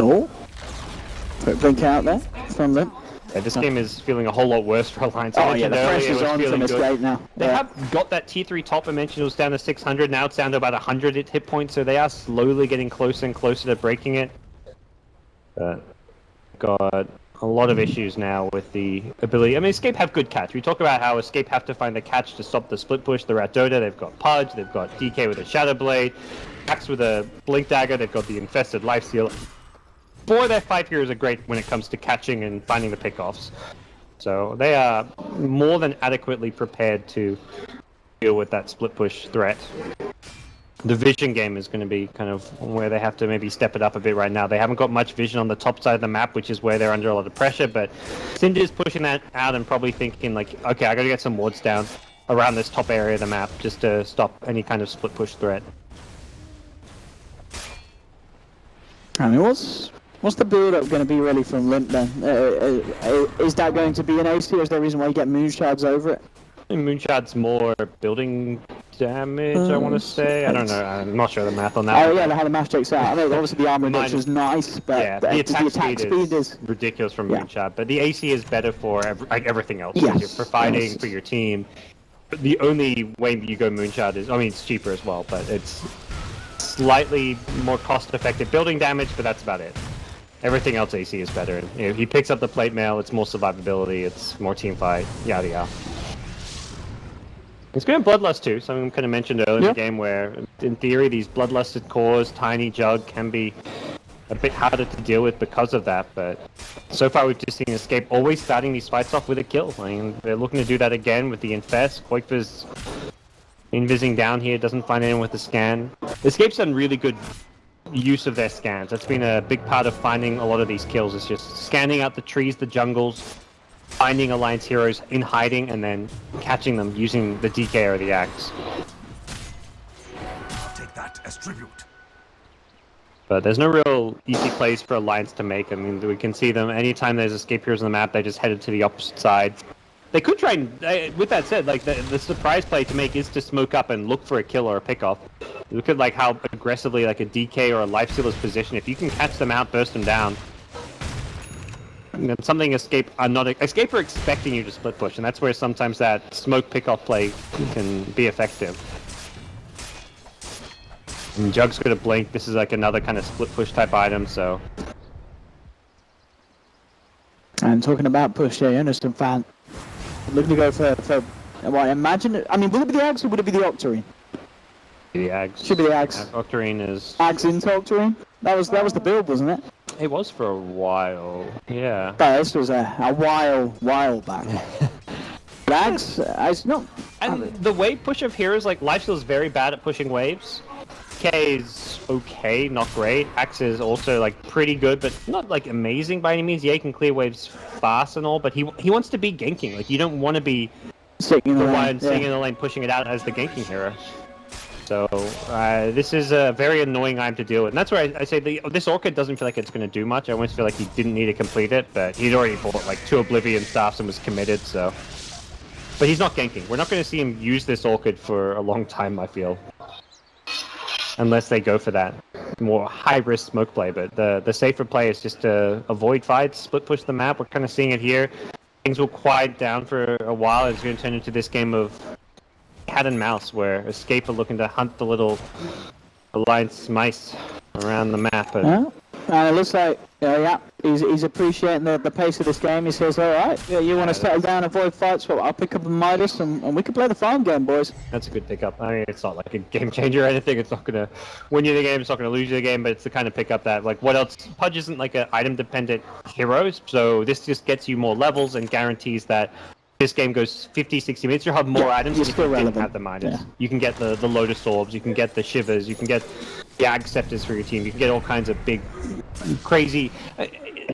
Oh. Quick blink out there from them.
This game is feeling a whole lot worse for Alliance.
Oh yeah, the
earlier,
pressure's
it was
on
feeling
from
good.
Escape now.
They have got that T3 top. I mentioned it was down to 600. Now it's down to about 100 hit points, so they are slowly getting closer and closer to breaking it. But got a lot of issues now with the ability. I mean, Escape have good catch. We talk about how Escape have to find the catch to stop the split push. They're at Dota. They've got Pudge. They've got DK with a Shadow Blade. Axe with a Blink Dagger. They've got the Infested Lifesteal. 4 of their 5 heroes are great when it comes to catching and finding the pickoffs. So they are more than adequately prepared to deal with that split push threat. The vision game is going to be kind of where they have to maybe step it up a bit right now. They haven't got much vision on the top side of the map, which is where they're under a lot of pressure, but Cinder's pushing that out and probably thinking like, okay, I got to get some wards down around this top area of the map just to stop any kind of split push threat.
I mean, what's the build-up going to be really from Limp then? Is that going to be an AC, or is there a reason why you get moon shards over it?
Moonshot's more building damage, I want to say. I don't know. I'm not sure the math on that.
Oh yeah, how the math checks out. I know obviously the armor reduction is nice, but
yeah, the attack speed is ridiculous from Moonshot. But the AC is better for everything else.
Yes.
For fighting, for your team. The only way you go Moonshot is, I mean, it's cheaper as well, but it's slightly more cost-effective building damage, but that's about it. Everything else AC is better. You know, he picks up the plate mail, it's more survivability, it's more team fight, yada yada. It's good in Bloodlust too, something I kind of mentioned earlier in the game where, in theory, these Bloodlusted cores, Tiny Jug, can be a bit harder to deal with because of that, but so far we've just seen Escape always starting these fights off with a kill. I mean, they're looking to do that again with the Infest. Koikva's invising down here, doesn't find anyone with the scan. Escape's done really good use of their scans. That's been a big part of finding a lot of these kills, is just scanning out the trees, the jungles, finding Alliance heroes in hiding, and then catching them using the DK or the Axe.
Take that as tribute.
But there's no real easy plays for Alliance to make. I mean, we can see them anytime there's Escape heroes on the map, they just headed to the opposite side. They could try and, with that said, like the surprise play to make is to smoke up and look for a kill or a pickoff. Look at like how aggressively like a DK or a Lifesteal is positioned. If you can catch them out, burst them down, that's something Escape are expecting you to split push, and that's where sometimes that smoke pickoff play can be effective. And Jug's gonna blink. This is like another kind of split push type item, so.
And talking about push, yeah, Anderson fan looking to go for well, I imagine. I mean, will it be the Axe or would it be the Octarine?
The Axe.
Should be the Axe.
Octarine is.
Axe into Octarine. That was the build, wasn't it?
It was for a while, yeah.
But this was a while back. Axe, it's not.
And the wave push of heroes, like Lifesteal is very bad at pushing waves. K is okay, not great. Axe is also like pretty good, but not like amazing by any means. Yeah, he can clear waves fast and all, but he wants to be ganking. Like you don't want to be
sitting in the lane,
sitting in the lane, pushing it out as the ganking hero. So this is a very annoying item to deal with, and that's where I say this Orchid doesn't feel like it's going to do much. I almost feel like he didn't need to complete it, but he'd already bought like 2 Oblivion staffs and was committed. So, but he's not ganking. We're not going to see him use this Orchid for a long time, I feel. Unless they go for that more high-risk smoke play, but the safer play is just to avoid fights, split push the map. We're kind of seeing it here. Things will quiet down for a while. It's going to turn into this game of cat and mouse, where Escape are looking to hunt the little Alliance mice around the map.
And it looks like, he's appreciating the pace of this game. He says, all right, you want to settle down, avoid fights, well, I'll pick up a Midas, and we can play the farm game, boys.
That's a good pickup. I mean, it's not like a game changer or anything. It's not going to win you the game. It's not going to lose you the game, but it's the kind of pickup that, like, what else? Pudge isn't like an item-dependent hero, so this just gets you more levels and guarantees that this game goes 50, 60 minutes, you'll have more items if you didn't have the Midas. Yeah. You can get the Lotus Orbs, you can get the Shivers, you can get the Ag Scepters for your team, you can get all kinds of big, crazy,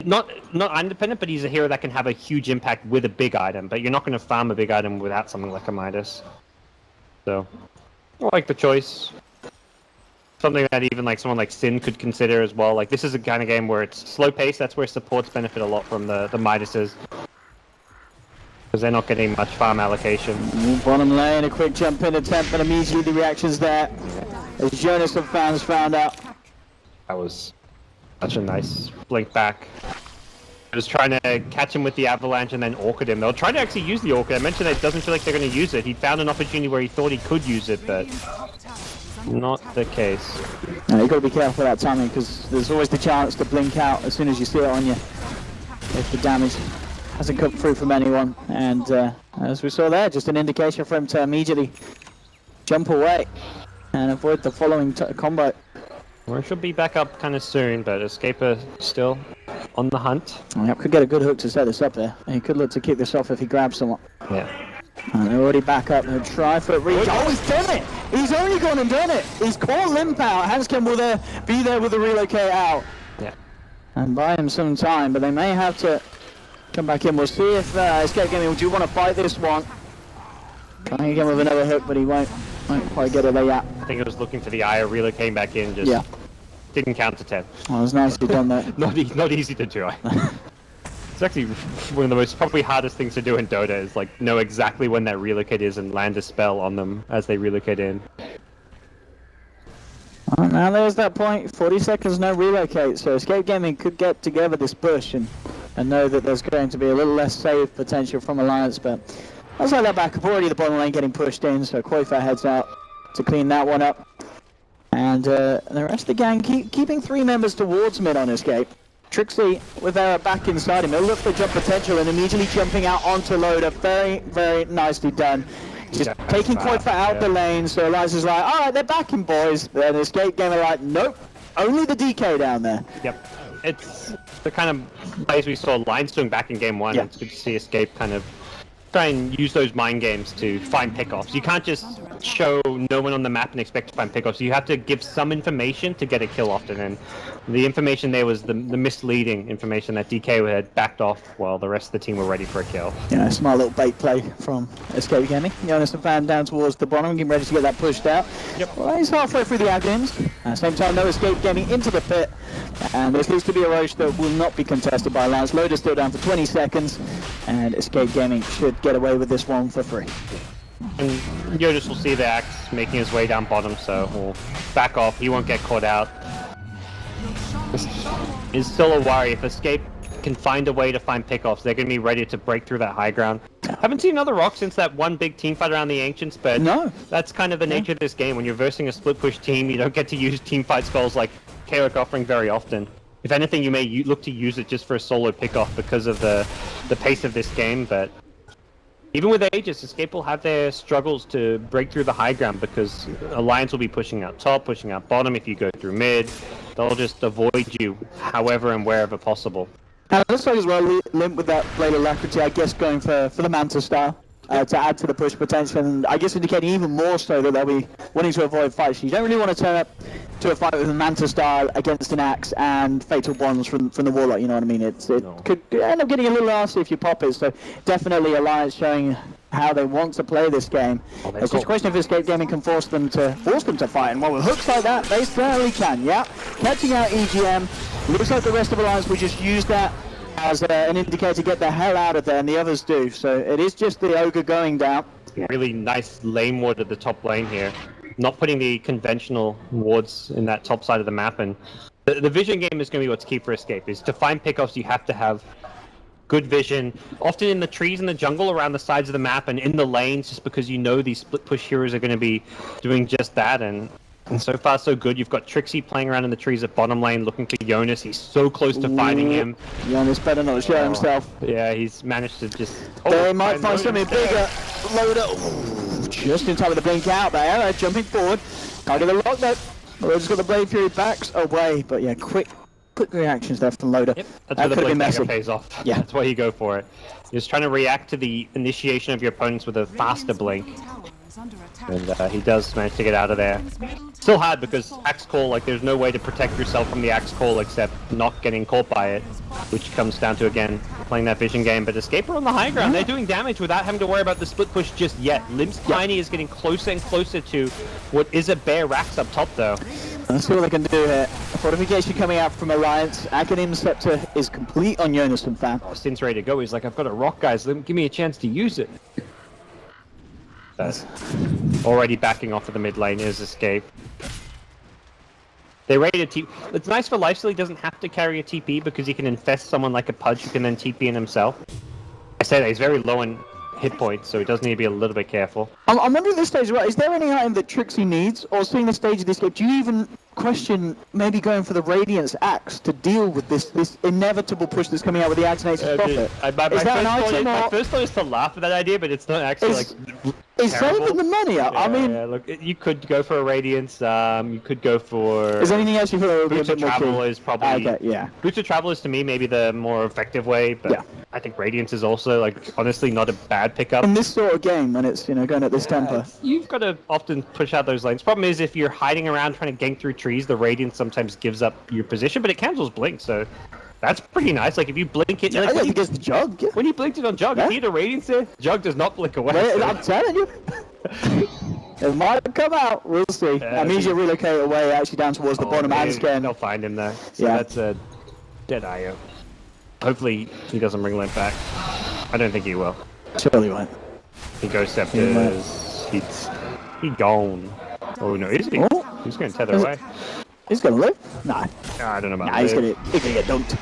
not independent, but he's a hero that can have a huge impact with a big item, but you're not going to farm a big item without something like a Midas. So, I like the choice. Something that even like someone like Sin could consider as well. Like, this is a kind of game where it's slow pace, that's where supports benefit a lot from the Midases. Because they're not getting much farm allocation.
Bottom lane, a quick jump in attempt, and immediately the reactions there. As Jonas and fans found out.
That was such a nice blink back. Just trying to catch him with the avalanche and then orchid him. They'll try to actually use the orchid. I mentioned that it doesn't feel like they're going to use it. He found an opportunity where he thought he could use it, but not the case.
No, you've got to be careful with that timing because there's always the chance to blink out as soon as you see it on you. If the damage hasn't come through from anyone. And as we saw there, just an indication for him to immediately jump away and avoid the following combo.
Well, she'll be back up kind of soon, but Escaper still on the hunt.
Yeah, could get a good hook to set this up there. And he could look to kick this off if he grabs someone.
Yeah.
And they're already back up. They'll try for a reach. Oh, he's done it! He's only gone and done it! He's caught Limp out. Hanscom will be there with the relocate out.
Yeah.
And buy him some time, but they may have to come back in. We'll see if Escape Gaming do want to fight this one. Trying again with another hook, but he won't quite get it there yet.
I think it was looking for the eye, really came back in, just didn't count to 10.
Oh, it was nicely done there.
not easy to try. It's actually one of the most probably hardest things to do in Dota is like know exactly when that relocate is and land a spell on them as they relocate in.
Well, now there's that point, 40 seconds no relocate, so Escape Gaming could get together this push and know that there's going to be a little less save potential from Alliance, but I'll say that back up. Already the bottom lane getting pushed in, so Koifa heads out to clean that one up. And the rest of the gang keeping 3 members towards mid on Escape. Trixie with Era back inside him. He'll look for jump potential and immediately jumping out onto Loader. Very, very nicely done. Just taking Koifa out the lane, so Eliza's like, alright, they're backing boys. Then Escape Gamer like, nope, only the DK down there.
Yep. It's the kind of plays we saw Lions doing back in game 1.
Yeah.
It's good to see Escape kind of try and use those mind games to find pickoffs. You can't just show no one on the map and expect to find pickoffs. You have to give some information to get a kill often, and the information there was the misleading information that DK had backed off while the rest of the team were ready for a kill.
Yeah, smart little bait play from Escape Gaming. Jonas and Fan down towards the bottom, getting ready to get that pushed out.
Yep.
Well, he's halfway through the admins. At the same time, no Escape Gaming into the pit. And there seems to be a Roche that will not be contested by Alliance. Loader's still down for 20 seconds. And Escape Gaming should get away with this one for free.
And Yodis will see the axe making his way down bottom, so we'll back off. He won't get caught out. It's still a worry. If Escape can find a way to find pickoffs, they're going to be ready to break through that high ground. Haven't seen another rock since that one big team fight around the Ancients, but
no,
that's kind of the nature of this game. When you're versing a split push team, you don't get to use team fight spells like Kael'ik offering very often. If anything, you may look to use it just for a solo pickoff because of the pace of this game, but even with Aegis, Escape will have their struggles to break through the high ground because Alliance will be pushing out top, pushing out bottom. If you go through mid, they'll just avoid you however and wherever possible.
And it looks like as well, Limp with that Blade Alacrity, I guess going for the Manta style to add to the push potential, and I guess indicating even more so that they'll be wanting to avoid fights. You don't really want to turn up to a fight with a Manta style against an axe and fatal bonds from the Warlock, you know what I mean? It could end up getting a little nasty if you pop it, so definitely Alliance showing how they want to play this game. It's just a question if Escape Gaming can force them to fight, and well, with hooks like that, they certainly can, yeah. Catching out EGM, looks like the rest of Alliance will just use that as an indicator to get the hell out of there, and the others do, so it is just the Ogre going down.
Really nice lane ward at the top lane here. Not putting the conventional wards in that top side of the map, and the vision game is going to be what's key for Escape. Is to find pickoffs, you have to have good vision, often in the trees in the jungle around the sides of the map and in the lanes, just because you know these split push heroes are going to be doing just that, and so far so good. You've got Trixie playing around in the trees at bottom lane looking for Jonas. He's so close to finding him.
Jonas better not show himself.
Yeah, he's managed to just...
They might find something bigger. Loader. Ooh, just in time with the blink out there. Jumping forward. Out of the lock though. Loader's got the Blade Fury backs away. But yeah, quick reactions there from Loader.
Yep,
that
that's where the
could have been
blink
messy.
pays off.
Yeah.
That's why you go for it. You're just trying to react to the initiation of your opponents with a faster blink. And he does manage to get out of there. Still hard because Axe Call, like there's no way to protect yourself from the Axe Call except not getting caught by it, which comes down to, again, playing that vision game. But Escape are on the high ground. They're doing damage without having to worry about the split push just yet. Limp's Tiny is getting closer and closer to what is a bare Rax up top, though.
Let's see what they can do here. Fortification coming out from Alliance. Acronym Scepter is complete on Jonas and Fan.
Sin's ready to go. He's like, I've got a rock, guys. Give me a chance to use it. Already backing off of the mid lane is Escape. They raid a TP. It's nice for Lifesteal, he doesn't have to carry a TP because he can infest someone like a Pudge who can then TP in himself. I say that he's very low in hit points, so he does need to be a little bit careful.
I'm wondering at this stage, right, is there any item that Trixie needs, or seeing the stage of this game, do you even question maybe going for the Radiance Axe to deal with this inevitable push that's coming out with the Axe Nature's Prophet?
My first thought is to laugh at that idea, but it's not actually
it's saving the money. I mean,
look, you could go for a Radiance. You could go for.
Is there anything else you feel would be a
Boots of
bit more
Travel
key?
is probably.
Okay, yeah.
Boots of Travel is to me maybe the more effective way, but
Yeah.
I think Radiance is also like honestly not a bad pickup.
In this sort of game, when it's going at this tempo.
You've got to often push out those lanes. Problem is, if you're hiding around trying to gank through trees, the Radiance sometimes gives up your position, but it cancels Blink, so that's pretty nice. Like if you blink it,
I
like,
think it's the Jug. Yeah.
when you blinked it on Jug, if you had a Radiance there, Jug does not blink away.
Well,
so-
I'm telling you. It might come out. We'll see. That means you relocate away actually down towards the bottom and scan.
They'll find him there. So
Yeah.
that's a dead IO. Hopefully he doesn't bring Limp back. I don't think he will.
Surely won't.
He goes Scepters. He's gone. Oh no, is he?
Oh.
He's going to tether
Is it-
away.
He's gonna live? Nah.
I don't know about
Nah, he's
live.
gonna get dunked.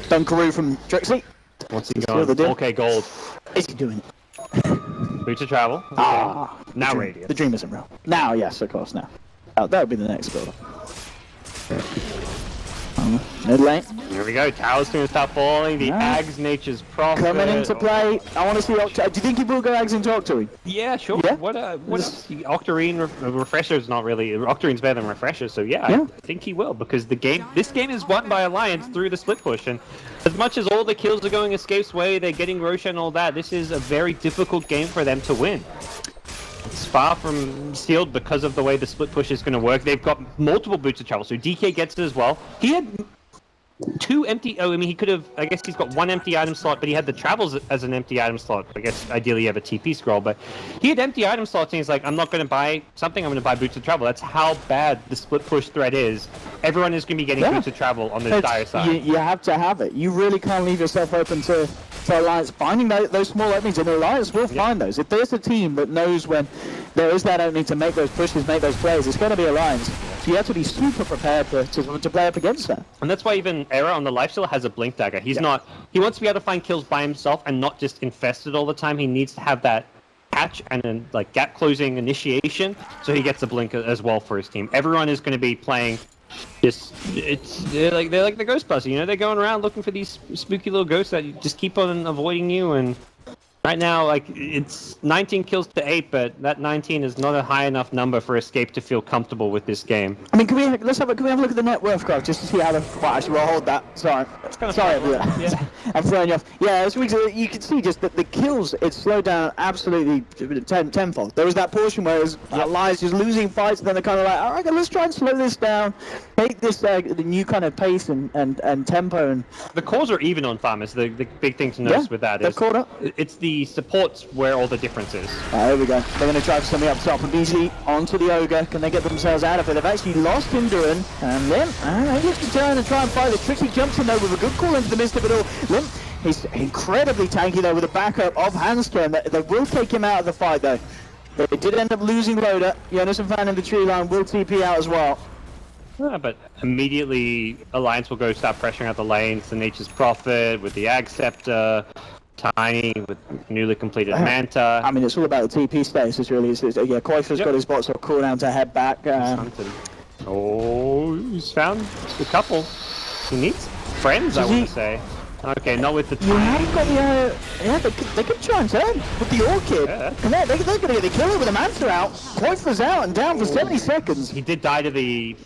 Dunkaroo from Trixie.
What's he
Steal
gone?
the deal.
4K gold.
Is he doing it?
Boots of Travel.
Ah.
Now
the
Radiance.
The dream isn't real. Now, yes, of course, now. That would be the next builder. Mid lane.
Here we go. Tower's going to start falling. The
Nice.
Ags Nature's Prophet.
Coming into play. I want to see Octarine. Do you think he will go Ags into Octarine?
Yeah, sure.
Yeah?
What else? Octarine Refresher's not really. Octarine's better than Refresher, so yeah,
Yeah.
I think he will because this game is won by Alliance through the split push, and as much as all the kills are going Escape's way, they're getting Roshan and all that. This is a very difficult game for them to win. It's far from sealed because of the way the split push is going to work. They've got multiple Boots of Travel, so DK gets it as well. He had two empty. Oh, I mean, he could have. I guess he's got one empty item slot, but he had the travels as an empty item slot. I guess ideally you have a TP scroll, but he had empty item slots, and he's like, I'm not going to buy something. I'm going to buy Boots of Travel. That's how bad the split push threat is. Everyone is going to be getting Boots of Travel on the dire side.
You have to have it. You really can't leave yourself open to Alliance finding those small openings, and Alliance will find those. If there's a team that knows when there is that opening to make those pushes, make those plays, it's going to be Alliance. So you have to be super prepared to play up against that.
And that's why even Era on the lifesteal has a blink dagger. He wants to be able to find kills by himself and not just infested all the time. He needs to have that catch and then like gap closing initiation, so he gets a blink as well for his team. Everyone is going to be playing. They're like the Ghostbusters, you know. They're going around looking for these spooky little ghosts that just keep on avoiding you. And right now, like it's 19 kills to 8, but that 19 is not a high enough number for Escape to feel comfortable with this game.
I mean, can we have a look at the net worth graph just to see how the? Well, actually, we'll hold that. Sorry, sorry,
Yeah.
I'm throwing you off. Yeah, as you can see, just that the kills it slowed down absolutely tenfold. There was that portion where Alliance just losing fights, and then they're kind of like, all right, let's try and slow this down, take this the new kind of pace and tempo. And
the cores are even on farmers. The big thing to notice with that
they're
is
caught up.
it's the supports where all the difference is.
There we go. They're going to try for something up top. And BC onto the Ogre. Can they get themselves out of it? They've actually lost Hinduran. And Lim, he gets to turn and try and fight this. Trixie jumps in there with a good call into the midst of it all. Lim, he's incredibly tanky though with the backup of Handscan. They will take him out of the fight though. They did end up losing Loader. Jonas and Fan in the tree line will TP out as well.
Yeah, but immediately Alliance will go start pressuring out the lanes. The Nature's Prophet with the Ag Scepter. Tiny with newly completed Manta.
I mean, it's all about the TP status, it's really. Yeah, Koifer's got his bots, so cooldown to head back.
Oh, he's found a couple. He needs friends, I want to say. Okay, not with the
You
Tiny.
haven't got the. Yeah, they could try and turn with the Orchid.
Yeah.
And they're going to get the kill with the Manta out. Koifer's out and down for 70 seconds.
He did die to the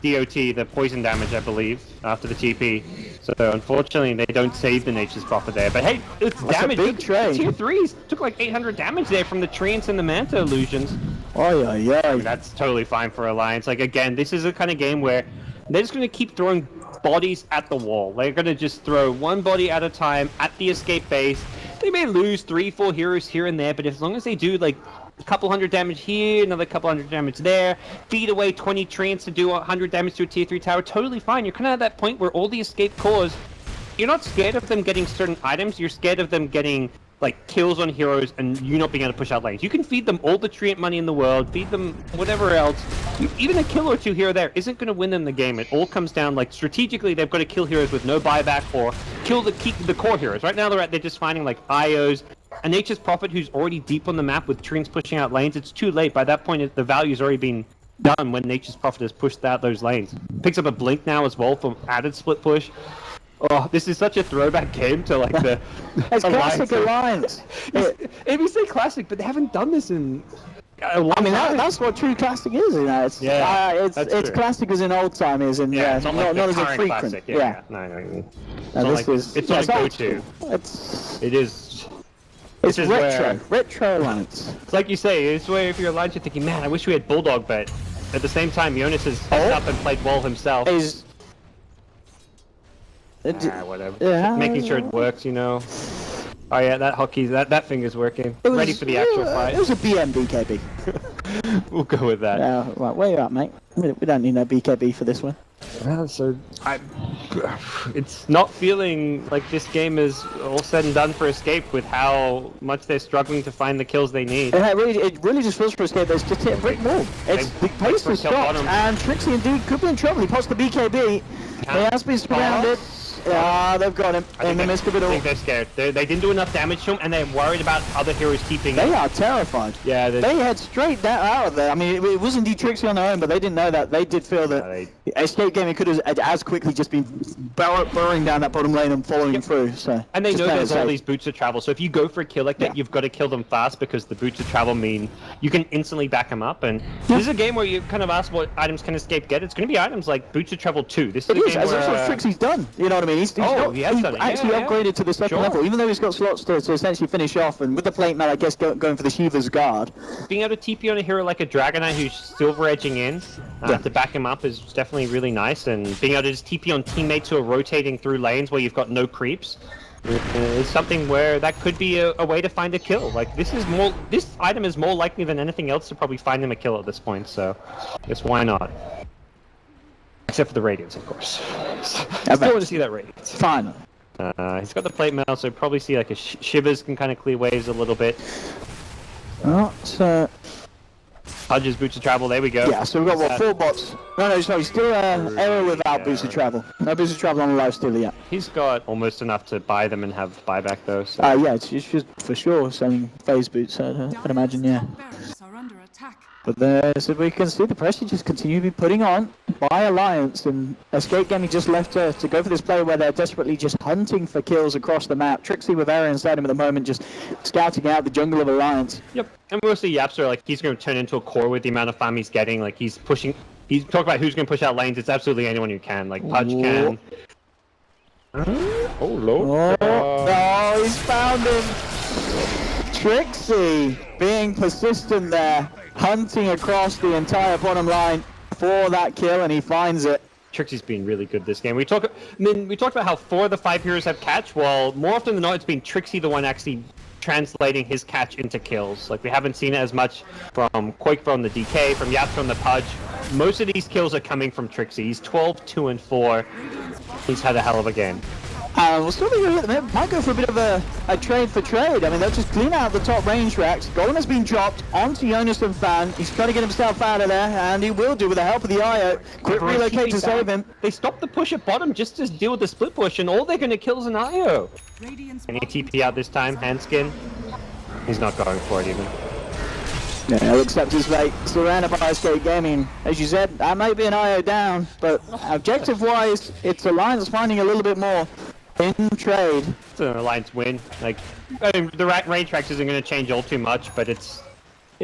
DOT, the poison damage, I believe, after the TP. So unfortunately, they don't save the Nature's Prophet there. But hey, it's
That's
damage.
a big trade.
Tier 3s took like 800 damage there from the Treants and the Manta illusions.
Oh, yeah.
That's totally fine for Alliance. Like, again, this is a kind of game where they're just going to keep throwing bodies at the wall. They're going to just throw one body at a time at the escape base. They may lose 3-4 heroes here and there, but as long as they do, like, a couple hundred damage here, another couple hundred damage there, feed away 20 Treants to do 100 damage to a tier 3 tower, totally fine. You're kind of at that point where all the escape cores, you're not scared of them getting certain items, you're scared of them getting like kills on heroes and you not being able to push out lanes. You can feed them all the Treant money in the world, feed them whatever else. Even a kill or two here or there isn't going to win them the game. It all comes down, like, strategically, they've got to kill heroes with no buyback or kill the core heroes. Right now, they're just finding, like, IOs. A Nature's Prophet who's already deep on the map with Treants pushing out lanes. It's too late. By that point, the value's already been done when Nature's Prophet has pushed out those lanes. Picks up a Blink now as well for added split push. Oh, this is such a throwback game to, like, the...
It's classic Alliance.
Maybe say classic, but they haven't done this in... I mean,
that's what true classic is, you know. It's it's classic as in old time is, and
it's not, like
not as a
current
frequent.
classic. Yeah. No.
It's
not
old
go-to.
It's retro Alliance.
It's like you say, it's where if you're Alliance, you're thinking, man, I wish we had Bulldog, but at the same time, Jonas has stepped up and played well himself. Whatever.
Yeah.
Making sure it works, you know. Oh yeah, that hockey, that finger's working. Ready for the actual fight.
It was a BM BKB.
We'll go with that.
Yeah, right, where you at, mate? We don't need no BKB for this one.
Well, it's not feeling like this game is all said and done for Escape with how much they're struggling to find the kills they need.
And it really just feels for Escape that's just hit a brick wall. The pace is stopped, and Trixie indeed could be in trouble. He pops the BKB. He has been surrounded. Yeah, they've got him in the midst of it all.
I think they're scared. They didn't do enough damage to him, and they're worried about other heroes keeping.
They are terrified.
Yeah,
they head straight out of there. I mean, it was indeed Trixie on their own, but they didn't know that. They did feel that Escape Gaming could have as quickly just been burrowing down that bottom lane and following through. So.
And they know there's all these boots of travel, so if you go for a kill like that, you've got to kill them fast because the boots of travel mean you can instantly back them up. And this is a game where you kind of ask what items can Escape get. It's going to be items like boots of travel 2. This is a game
as
where,
that's what Trixie's done. You know what I mean? He's actually upgraded to the second level, even though he's got slots to essentially finish off, and with the plate mail, I guess going for the Shiva's Guard.
Being able to TP on a hero like a Dragonite who's silver edging in to back him up is definitely really nice, and being able to just TP on teammates who are rotating through lanes where you've got no creeps is something where that could be a way to find a kill. Like this item is more likely than anything else to probably find him a kill at this point, so I guess why not? Except for the Radiance, of course. I still want to see that Radiance.
Fine.
He's got the plate mail, so probably see like a Shivers can kind of clear waves a little bit.
Oh, so...
Pudge's Boots of Travel, there we go.
Yeah, so we've got, 4 bots. No, still error without Boots of Travel. No Boots of Travel on the live still yet.
He's got almost enough to buy them and have buyback though, so...
yeah, it's just for sure selling phase boots, I'd imagine, yeah. But so we can see the pressure just continue to be putting on by Alliance, and Escape Gaming just left to go for this play where they're desperately just hunting for kills across the map. Trixie with Aaron inside him at the moment, just scouting out the jungle of Alliance.
Yep, and we'll see Yapster, like, he's going to turn into a core with the amount of farm he's getting. Like, he's talking about who's going to push out lanes. It's absolutely anyone who can. Like, Pudge can. Oh, Lord.
Oh, he's found him. Trixie being persistent there, hunting across the entire bottom line for that kill, and he finds it.
Trixie's been really good this game. We talked about how 4 of the 5 heroes have catch. Well, more often than not, it's been Trixie the one actually translating his catch into kills. Like, we haven't seen it as much from Quake from the DK, from Yap from the Pudge. Most of these kills are coming from Trixie. He's 12, 2, and 4. He's had a hell of a game.
We'll still might go for a bit of a trade for trade. I mean, they'll just clean out the top range racks. Golem has been dropped onto Jonas and Fan. He's trying to get himself out of there, and he will do with the help of the IO. Quick relocate to save him.
They stopped the push at bottom just to deal with the split push, and all they're going to kill is an IO. Any TP out this time? Handskin? He's not going for it even.
Yeah, he'll accept his fate. Surrounded by Escape Gaming. As you said, that may be an IO down, but objective-wise, it's Alliance finding a little bit more in trade.
It's an Alliance win. Like, I mean, the range tracks isn't going to change all too much, but it's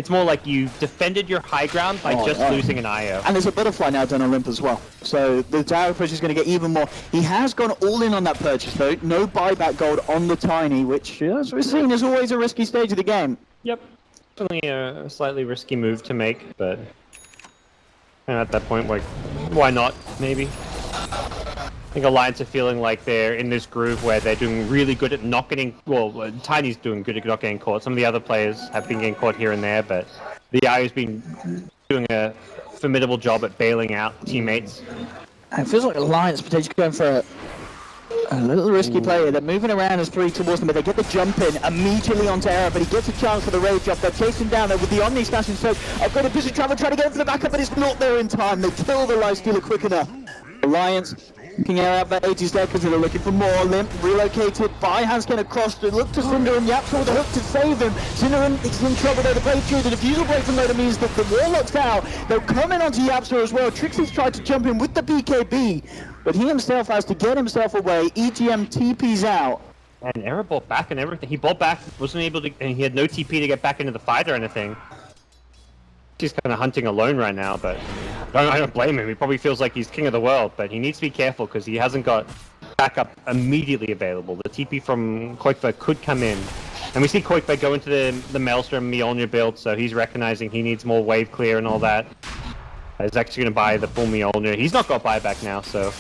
more like you defended your high ground by losing an IO.
And there's a butterfly now done on Limp as well. So the tower push is going to get even more. He has gone all in on that purchase though. No buyback gold on the Tiny, which as we're seeing is always a risky stage of the game.
Yep. Definitely a slightly risky move to make, but at that point, like, why not, maybe? I think Alliance are feeling like they're in this groove where they're doing really good at not getting... Well, Tiny's doing good at not getting caught. Some of the other players have been getting caught here and there, but the IO's been doing a formidable job at bailing out teammates.
It feels like Alliance potentially going for A little risky player. They're moving around as 3 towards them, but they get the jump in immediately onto Era, but he gets a chance for the rage off. They're chasing down there with the Omni Slash and Soak. Upgraded Position Travel trying to get him for the backup, but it's not there in time. They kill the Lifestealer quick enough. Alliance looking out about 80 seconds, and they're looking for more. Limp relocated by Hanskin across to look to Cinder, and Yapsa with a hook to save him. Cinder is in trouble though. The breakthrough, the defusal break from Loader means that the Warlock's out. They'll come in onto Yapsa as well. Trixie's tried to jump in with the BKB, but he himself has to get himself away. EGM TP's out.
And Era bought back and everything. He bought back, wasn't able to, and he had no TP to get back into the fight or anything. He's kind of hunting alone right now, but I don't blame him. He probably feels like he's king of the world, but he needs to be careful because he hasn't got backup immediately available. The TP from Koikva could come in. And we see Koikva go into the Maelstrom Mjolnir build, so he's recognizing he needs more wave clear and all that. He's actually going to buy the full Mjolnir. He's not got buyback now, so...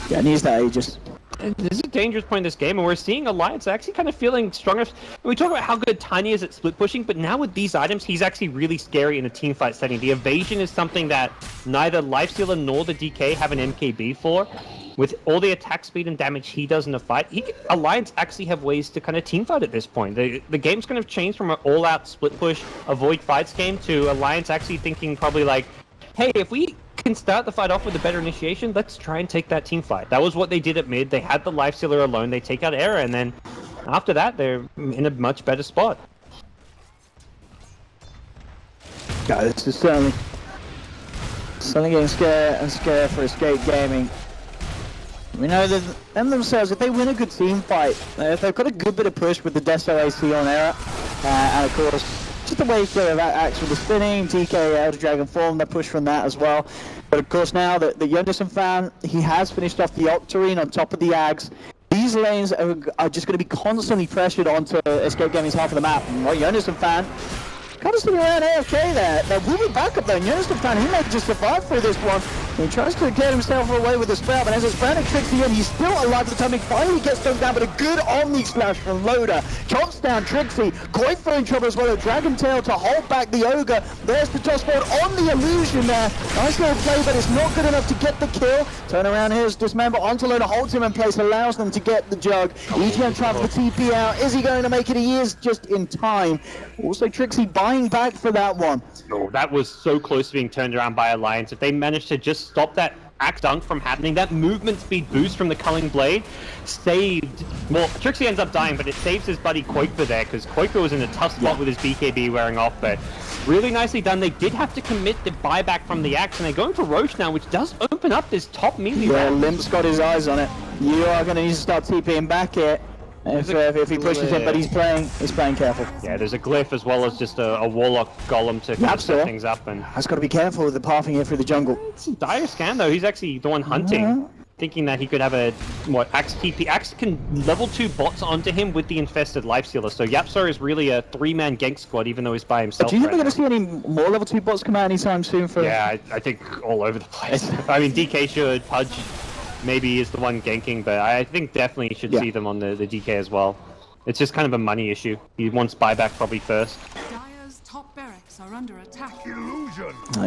Yeah, needs that Aegis.
This is a dangerous point in this game, and we're seeing Alliance actually kind of feeling stronger. We talk about how good Tiny is at split pushing, but now with these items, he's actually really scary in a team fight setting. The evasion is something that neither Lifestealer nor the DK have an MKB for. With all the attack speed and damage he does in a fight, Alliance actually have ways to kind of team fight at this point. The game's kind of changed from an all-out split push, avoid fights game to Alliance actually thinking probably like, hey, if we can start the fight off with a better initiation, let's try and take that team fight. That was what they did at mid. They had the Lifestealer alone, they take out Era, and then after that, they're in a much better spot.
Yeah, this is certainly getting scarier and scarier for Escape Gaming. We know that them themselves, if they win a good team fight, if they've got a good bit of push with the Deso AC on Era, and of course, just the wave clear of Axe with the spinning, DK Elder Dragon form, they push from that as well. But of course now, the Yonderson fan, he has finished off the Octarine on top of the Ags. These lanes are just going to be constantly pressured onto Escape Gaming's half of the map. And Yonderson fan, kind of sitting around AFK there. There will be backup though. Yonderson fan, he may just survive through this one. He tries to get himself away with the spell, but as it's Brandon Trixie in, he's still alive at the time. He finally gets thrown down, but a good Omni Slash from Loader. Chops down Trixie. Koikva in trouble as well. A Dragon Tail to hold back the Ogre. There's the toss forward on the illusion there. Nice little play, but it's not good enough to get the kill. Turn around here as Dismember onto Loader, holds him in place, allows them to get the jug. EGM tries the TP out. Is he going to make it? He is just in time. Also Trixie buying back for that one.
Oh, that was so close to being turned around by Alliance. If they managed to just stop that Axe Dunk from happening, that movement speed boost from the Culling Blade saved... Well, Trixie ends up dying, but it saves his buddy Koikva there, because Koikva was in a tough spot with his BKB wearing off, but really nicely done. They did have to commit the buyback from the Axe, and they're going for Roche now, which does open up this top melee round.
Limp's got his eyes on it. You are going to need to start TPing back here. If he pushes him, but he's playing careful.
Yeah, there's a glyph as well as just a Warlock Golem to kind of set things up. And
has got to be careful with the pathing here through the jungle.
It's a dire scan though. He's actually the one hunting, thinking that he could have a Axe TP. Axe can level 2 bots onto him with the infested Lifestealer. So Yapsar is really a 3-man gank squad, even though he's by himself.
Do you think we're going to see any more level 2 bots come out anytime soon?
Yeah, I think all over the place. I mean, DK should, Pudge maybe is the one ganking, but I think definitely you should see them on the DK as well. It's just kind of a money issue. He wants buyback probably first.
Dire's top barracks are under attack.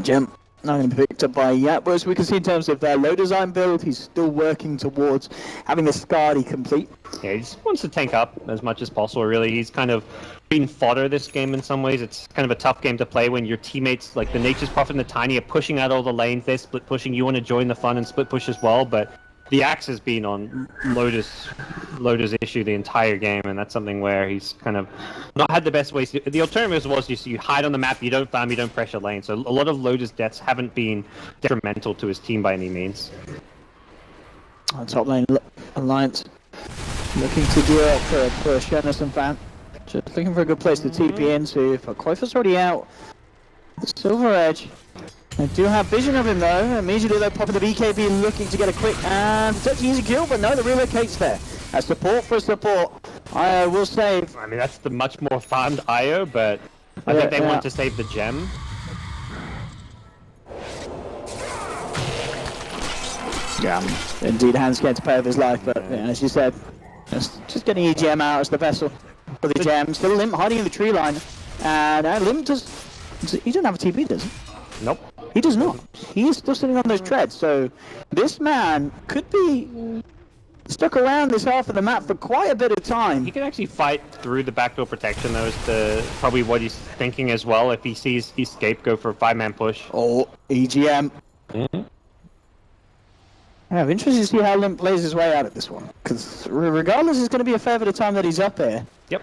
Gem not going to be picked up by Yap, whereas we can see in terms of their low design build, he's still working towards having the Skadi complete.
Yeah, he just wants to tank up as much as possible, really. He's kind of been fodder this game in some ways. It's kind of a tough game to play when your teammates, like the Nature's Prophet and the Tiny, are pushing out all the lanes. They're split pushing. You want to join the fun and split push as well, but the Axe has been on Loader's issue the entire game, and that's something where he's kind of not had the best ways. The alternative was just you hide on the map, you don't farm, you don't pressure lane. So a lot of Loader's deaths haven't been detrimental to his team by any means.
On top lane, Alliance looking to gear up for a push. Anderson fan just looking for a good place to TP into. But Koifa's already out. The Silver Edge. They do have vision of him though. Immediately they're popping the BKB, looking to get a quick and potentially easy kill, but no, the relocate's there. As support for support, I will save.
I mean, that's the much more farmed IO, but I think they want to save the gem.
Yeah, indeed, Hans scared to pay with his life, but as you said, just getting EGM out as the vessel for the gem. Still Limp hiding in the tree line, and Limp he doesn't have a TP, does he?
Nope.
He does not. He is still sitting on those treads, so this man could be stuck around this half of the map for quite a bit of time.
He can actually fight through the backdoor protection, though, is probably what he's thinking as well. If he sees Escape go for a 5-man push.
Oh, EGM.
Mm-hmm.
Yeah, I'm interested to see how Limp plays his way out of this one. Because regardless, it's going to be a fair bit of time that he's up here.
Yep.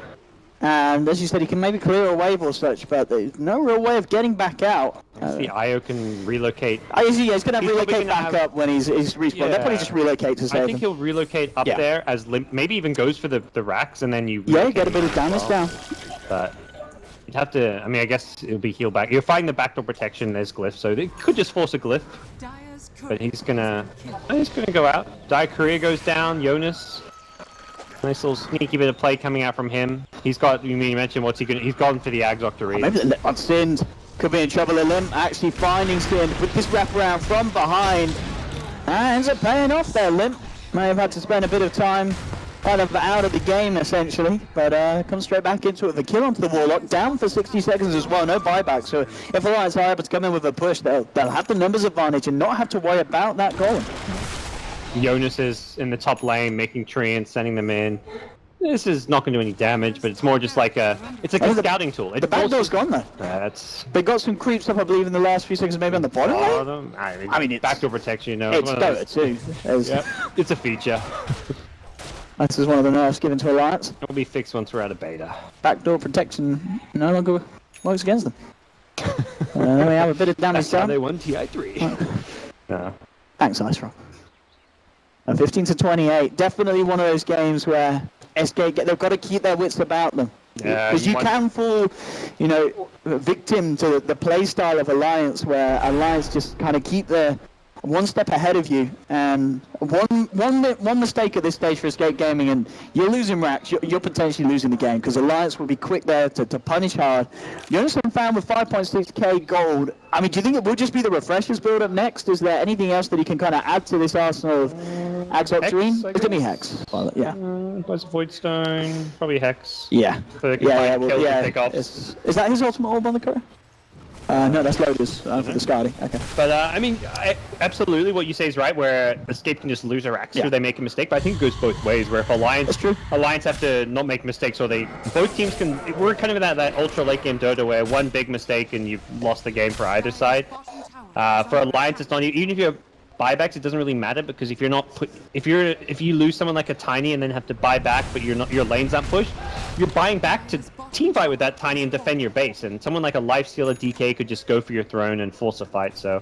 And as you said, he can maybe clear a wave or such, but there's no real way of getting back out.
The IO can relocate.
He's going to relocate back
have...
up when he's respawned.
Yeah.
They'll probably just relocate to save
I think
him.
he'll relocate up there as Limp, maybe even goes for the racks, and then you...
Yeah, get a bit of damage down.
But you'd have to... I mean, I guess it'll be heal back. You're fighting the backdoor protection, there's Glyph, so they could just force a Glyph. But he's gonna go out. Dire Courier goes down, Jonas. Nice little sneaky bit of play coming out from him. He's got, you mentioned, he's gone for the Agzok to read.
Maybe the Limp on Sind could be in trouble. The Limp actually finding Sind with this wraparound from behind. And ends up paying off there. Limp may have had to spend a bit of time kind of out of the game essentially, but comes straight back into it. The kill onto the Warlock, down for 60 seconds as well, no buyback. So if Alliance are able to come in with a push, they'll have the numbers advantage and not have to worry about that goal.
Jonas is in the top lane, making tree and sending them in. This is not going to do any damage, but it's more just like a scouting tool.
The back door's gone though. They got some creeps up, I believe, in the last few seconds, maybe on the bottom lane.
I mean, it's backdoor protection,
It's Dota too.
Yep. It's a feature.
This is one of the nerfs given to Alliance.
It'll be fixed once we're out of beta.
Backdoor protection no longer works against them. We have a bit of damage
down. They won TI3. No.
Thanks, Ice Rock. 15 to 28. Definitely one of those games where SK they've got to keep their wits about them. Because you can fall, victim to the play style of Alliance, where Alliance just kind of keep their one step ahead of you, and one mistake at this stage for Escape Gaming, and you're losing racks. You're potentially losing the game because Alliance will be quick there to punish hard. Jonathan found with 5.6k gold. I mean, do you think it will just be the refreshers build up next? Is there anything else that he can kind of add to this arsenal of Agzok Dream? It's gonna be Hex. Well, yeah.
Plus Voidstone, probably Hex.
Yeah.
So
Is that his ultimate orb on the core? No, that's Lotus for the Skadi. Okay.
But I mean, absolutely, what you say is right. Where Escape can just lose a rack, so they make a mistake. But I think it goes both ways. Where if Alliance have to not make mistakes, or both teams can. We're kind of in that ultra late game Dota where one big mistake and you've lost the game for either side. For Alliance, it's not even if you have buybacks, it doesn't really matter because if you lose someone like a Tiny and then have to buy back, but your lane's not pushed, you're buying back to teamfight with that Tiny and defend your base. And someone like a Lifestealer DK could just go for your throne and force a fight. So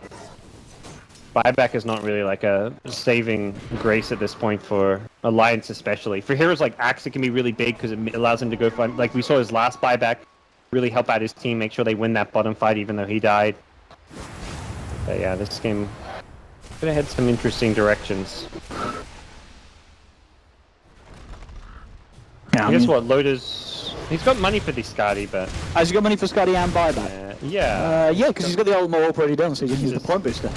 buyback is not really like a saving grace at this point for Alliance, especially for heroes like Axe. It can be really big because it allows him to go find, like we saw his last buyback, really help out his team, make sure they win that bottom fight even though he died. But yeah, this game gonna head some interesting directions. I guess what Lotus, he's got money for the Skadi, but
has he got money for Skadi and buyback?
Yeah,
because he's got the ultimate orb already done, so he just needs the point booster.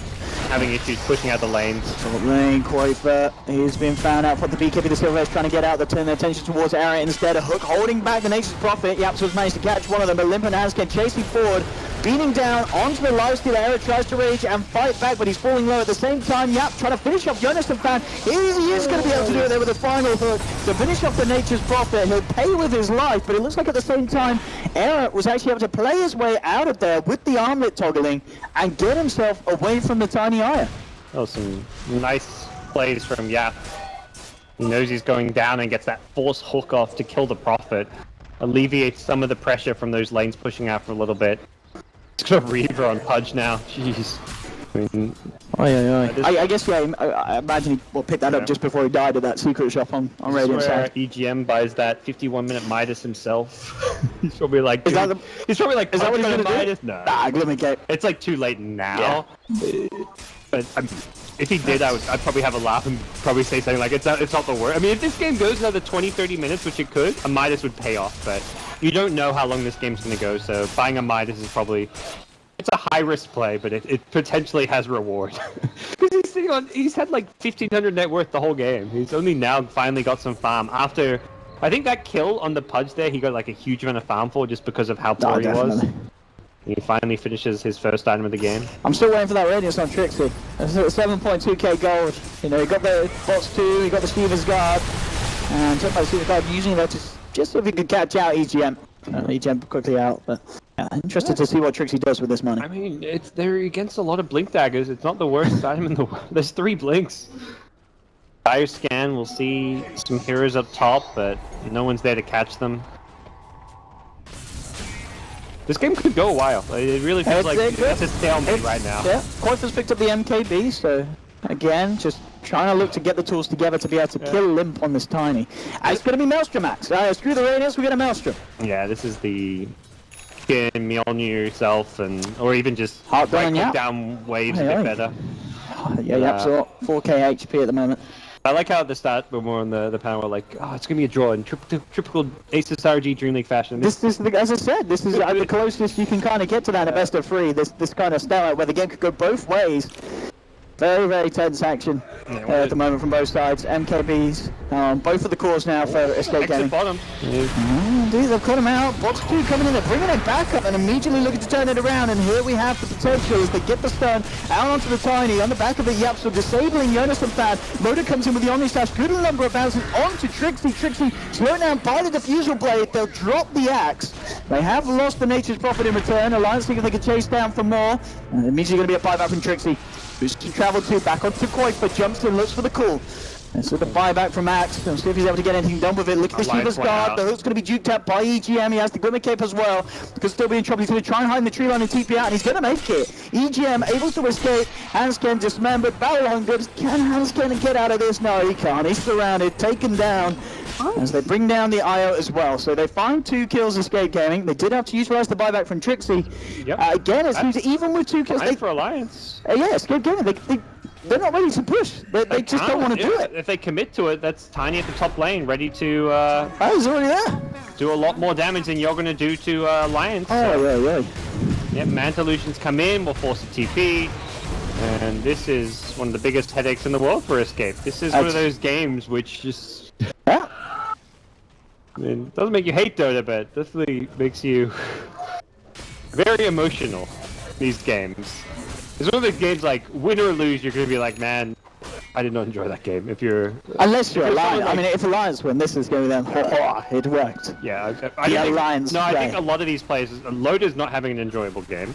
Having issues pushing out the lanes.
Top lane, Quaver, he's been found out for the BKB. The Silver is trying to get out. They turn their attention towards Area instead. A Hook holding back the Nature's Prophet. Yapso's managed to catch one of them, but Limp and Hanskin chasing forward, beating down onto the Lifesteal. Area tries to rage and fight back, but he's falling low at the same time. Yap trying to finish off Jonathan Fan. He is going to be able to do it there with a final hook to finish off the Nature's Prophet. He'll pay with his life, but it looks like at the same time, Area was actually able to play his way out of there with the armlet toggling and get himself away from the Tiny Aya.
Oh, some nice plays from Yap. He knows he's going down and gets that force hook off to kill the Prophet. Alleviates some of the pressure from those lanes pushing out for a little bit. He's got a Reaver on Pudge now. Jeez. I mean,
I guess, I imagine he will pick that up just before he died at that secret shop on Radiant Side.
EGM buys that 51-minute Midas himself. He's probably like, is that what he's going to Midas? No.
Nah, let me get.
It's like too late now. Yeah. But if he did, I'd probably have a laugh and probably say something like, it's not the worst. I mean, if this game goes another 20-30 minutes, which it could, a Midas would pay off, but you don't know how long this game's going to go, so buying a Midas is probably... It's a high-risk play, but it potentially has reward. Because he's had like 1,500 net worth the whole game. He's only now finally got some farm. After, I think that kill on the Pudge there, he got like a huge amount of farm for just because of how poor he was. He finally finishes his first item of the game.
I'm still waiting for that radiance on Trixie. That's at 7.2k gold. You know, he got the bots 2, he got the Steven's Guard, and took my Steven's Guard using that to just so if he could catch out EGM. EGM quickly out, but yeah, interested to see what Trixie does with this money.
I mean, they're against a lot of blink daggers. It's not the worst item in the world. There's 3 blinks. Fire scan, we'll see some heroes up top, but no one's there to catch them. This game could go a while. It really feels like it's a stalemate right now.
Yeah, Koifa's picked up the MKB, so again, just trying to look to get the tools together to be able to kill Limp on this Tiny. And it's going to be Maelstrom Max. Screw the radius, we get a Maelstrom.
Yeah, this is the Mjolnir yourself, or even just
Heart
right
down,
down waves a bit better.
Yeah, you absolutely 4k HP at the moment.
I like how at the start when we're on the panel, we're like, oh, it's going to be a draw in typical Aces RG DreamLeague fashion.
This is, as I said, this is the closest you can kind of get to that in a best of 3. This kind of stalemate where the game could go both ways. Very, very tense action at the moment from both sides. MKBs on both of the cores now for Escape Gaming.
Bottom.
Indeed, they've cut him out. Box 2 coming in, they're bringing it back up and immediately looking to turn it around. And here we have the potential as they get the stun out onto the Tiny. On the back of it, Yapso disabling Jonas and Thad. Loda comes in with the Omni Slash. Good number of bounces onto Trixie. Trixie slowed down by the Diffusal Blade. They'll drop the axe. They have lost the Nature's Prophet in return. Alliance thinking they can chase down for more. And immediately going to be a buyback from Trixie. Who's to travel to back onto Koifa, jumps in, looks for the call. And so the buyback from Axe. Let's see if he's able to get anything done with it. Look at the Steven's Guard. The hook's going to be juked out by EGM. He has the Glimmer Cape as well. Could still be in trouble. He's going to try and hide in the tree line and TP out, and he's going to make it. EGM able to escape. Hansken dismembered. Battle hungered. Can Hansken get out of this? No, he can't. He's surrounded, taken down. As they bring down the IO as well. So they find 2 kills Escape Gaming. They did have to utilize the buyback from Trixie.
Yep.
Again, it seems even with 2 kills.
For Alliance.
Yeah, Escape Gaming. They're not ready to push. They just don't want to do it.
If they commit to it, that's Tiny at the top lane, ready to
he's already there.
Do a lot more damage than you're going to do to Alliance.
Yeah.
Yep, Manta Illusions come in, will force a TP. And this is one of the biggest headaches in the world for Escape. This is one of those games which just...
Yeah.
I mean, it doesn't make you hate Dota, but definitely makes you very emotional, these games. It's one of those games like, win or lose, you're going to be like, man, I did not enjoy that game.
Unless you're Alliance. I mean, if Alliance win, this is going to be them, it worked.
Yeah,
Alliance.
No, I think a lot of these players, Loda's not having an enjoyable game.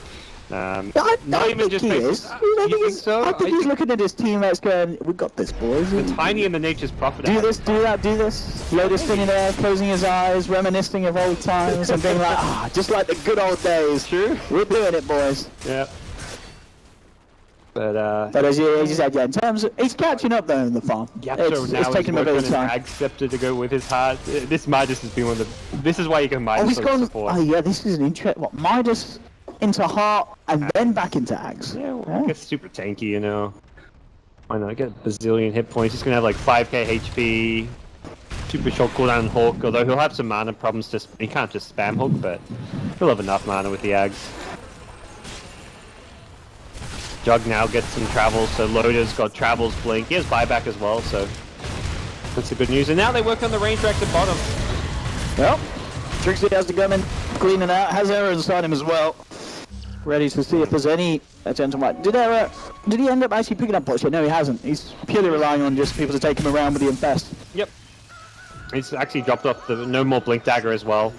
I think he is. I think he's looking at his teammates going, we got this, boys.
The Tiny and the Nature's Prophet.
Do this, do that, do this. Loda's sitting there, closing his eyes, reminiscing of old times, and being like, just like the good old days.
True.
We're doing it, boys.
Yeah. But
as you said, in terms of, he's catching up though in the farm.
Yeah, so now
it's taking him a bit of time.
Accepted to go with his heart. This Midas has been one of the. This is why you go Midas for support.
Oh yeah, this is an interesting. What, Midas into heart and then back into axe.
Yeah, well, it's super tanky, you know. Why not? Get a bazillion hit points. He's gonna have like 5k HP. Super short cooldown Hawk, although he'll have some mana problems. He can't just spam Hook, but he'll have enough mana with the Ags. Jug now gets some travels, so Loda's got travels, blink. He has buyback as well, so that's the good news. And now they work on the range rack at bottom.
Well, Trixie has to come in, clean it out, has Error inside him as well. Ready to see if there's any attempt on what. Did he end up actually picking up bots? No, he hasn't. He's purely relying on just people to take him around with the infest.
Yep. He's actually dropped off the no more blink dagger as well.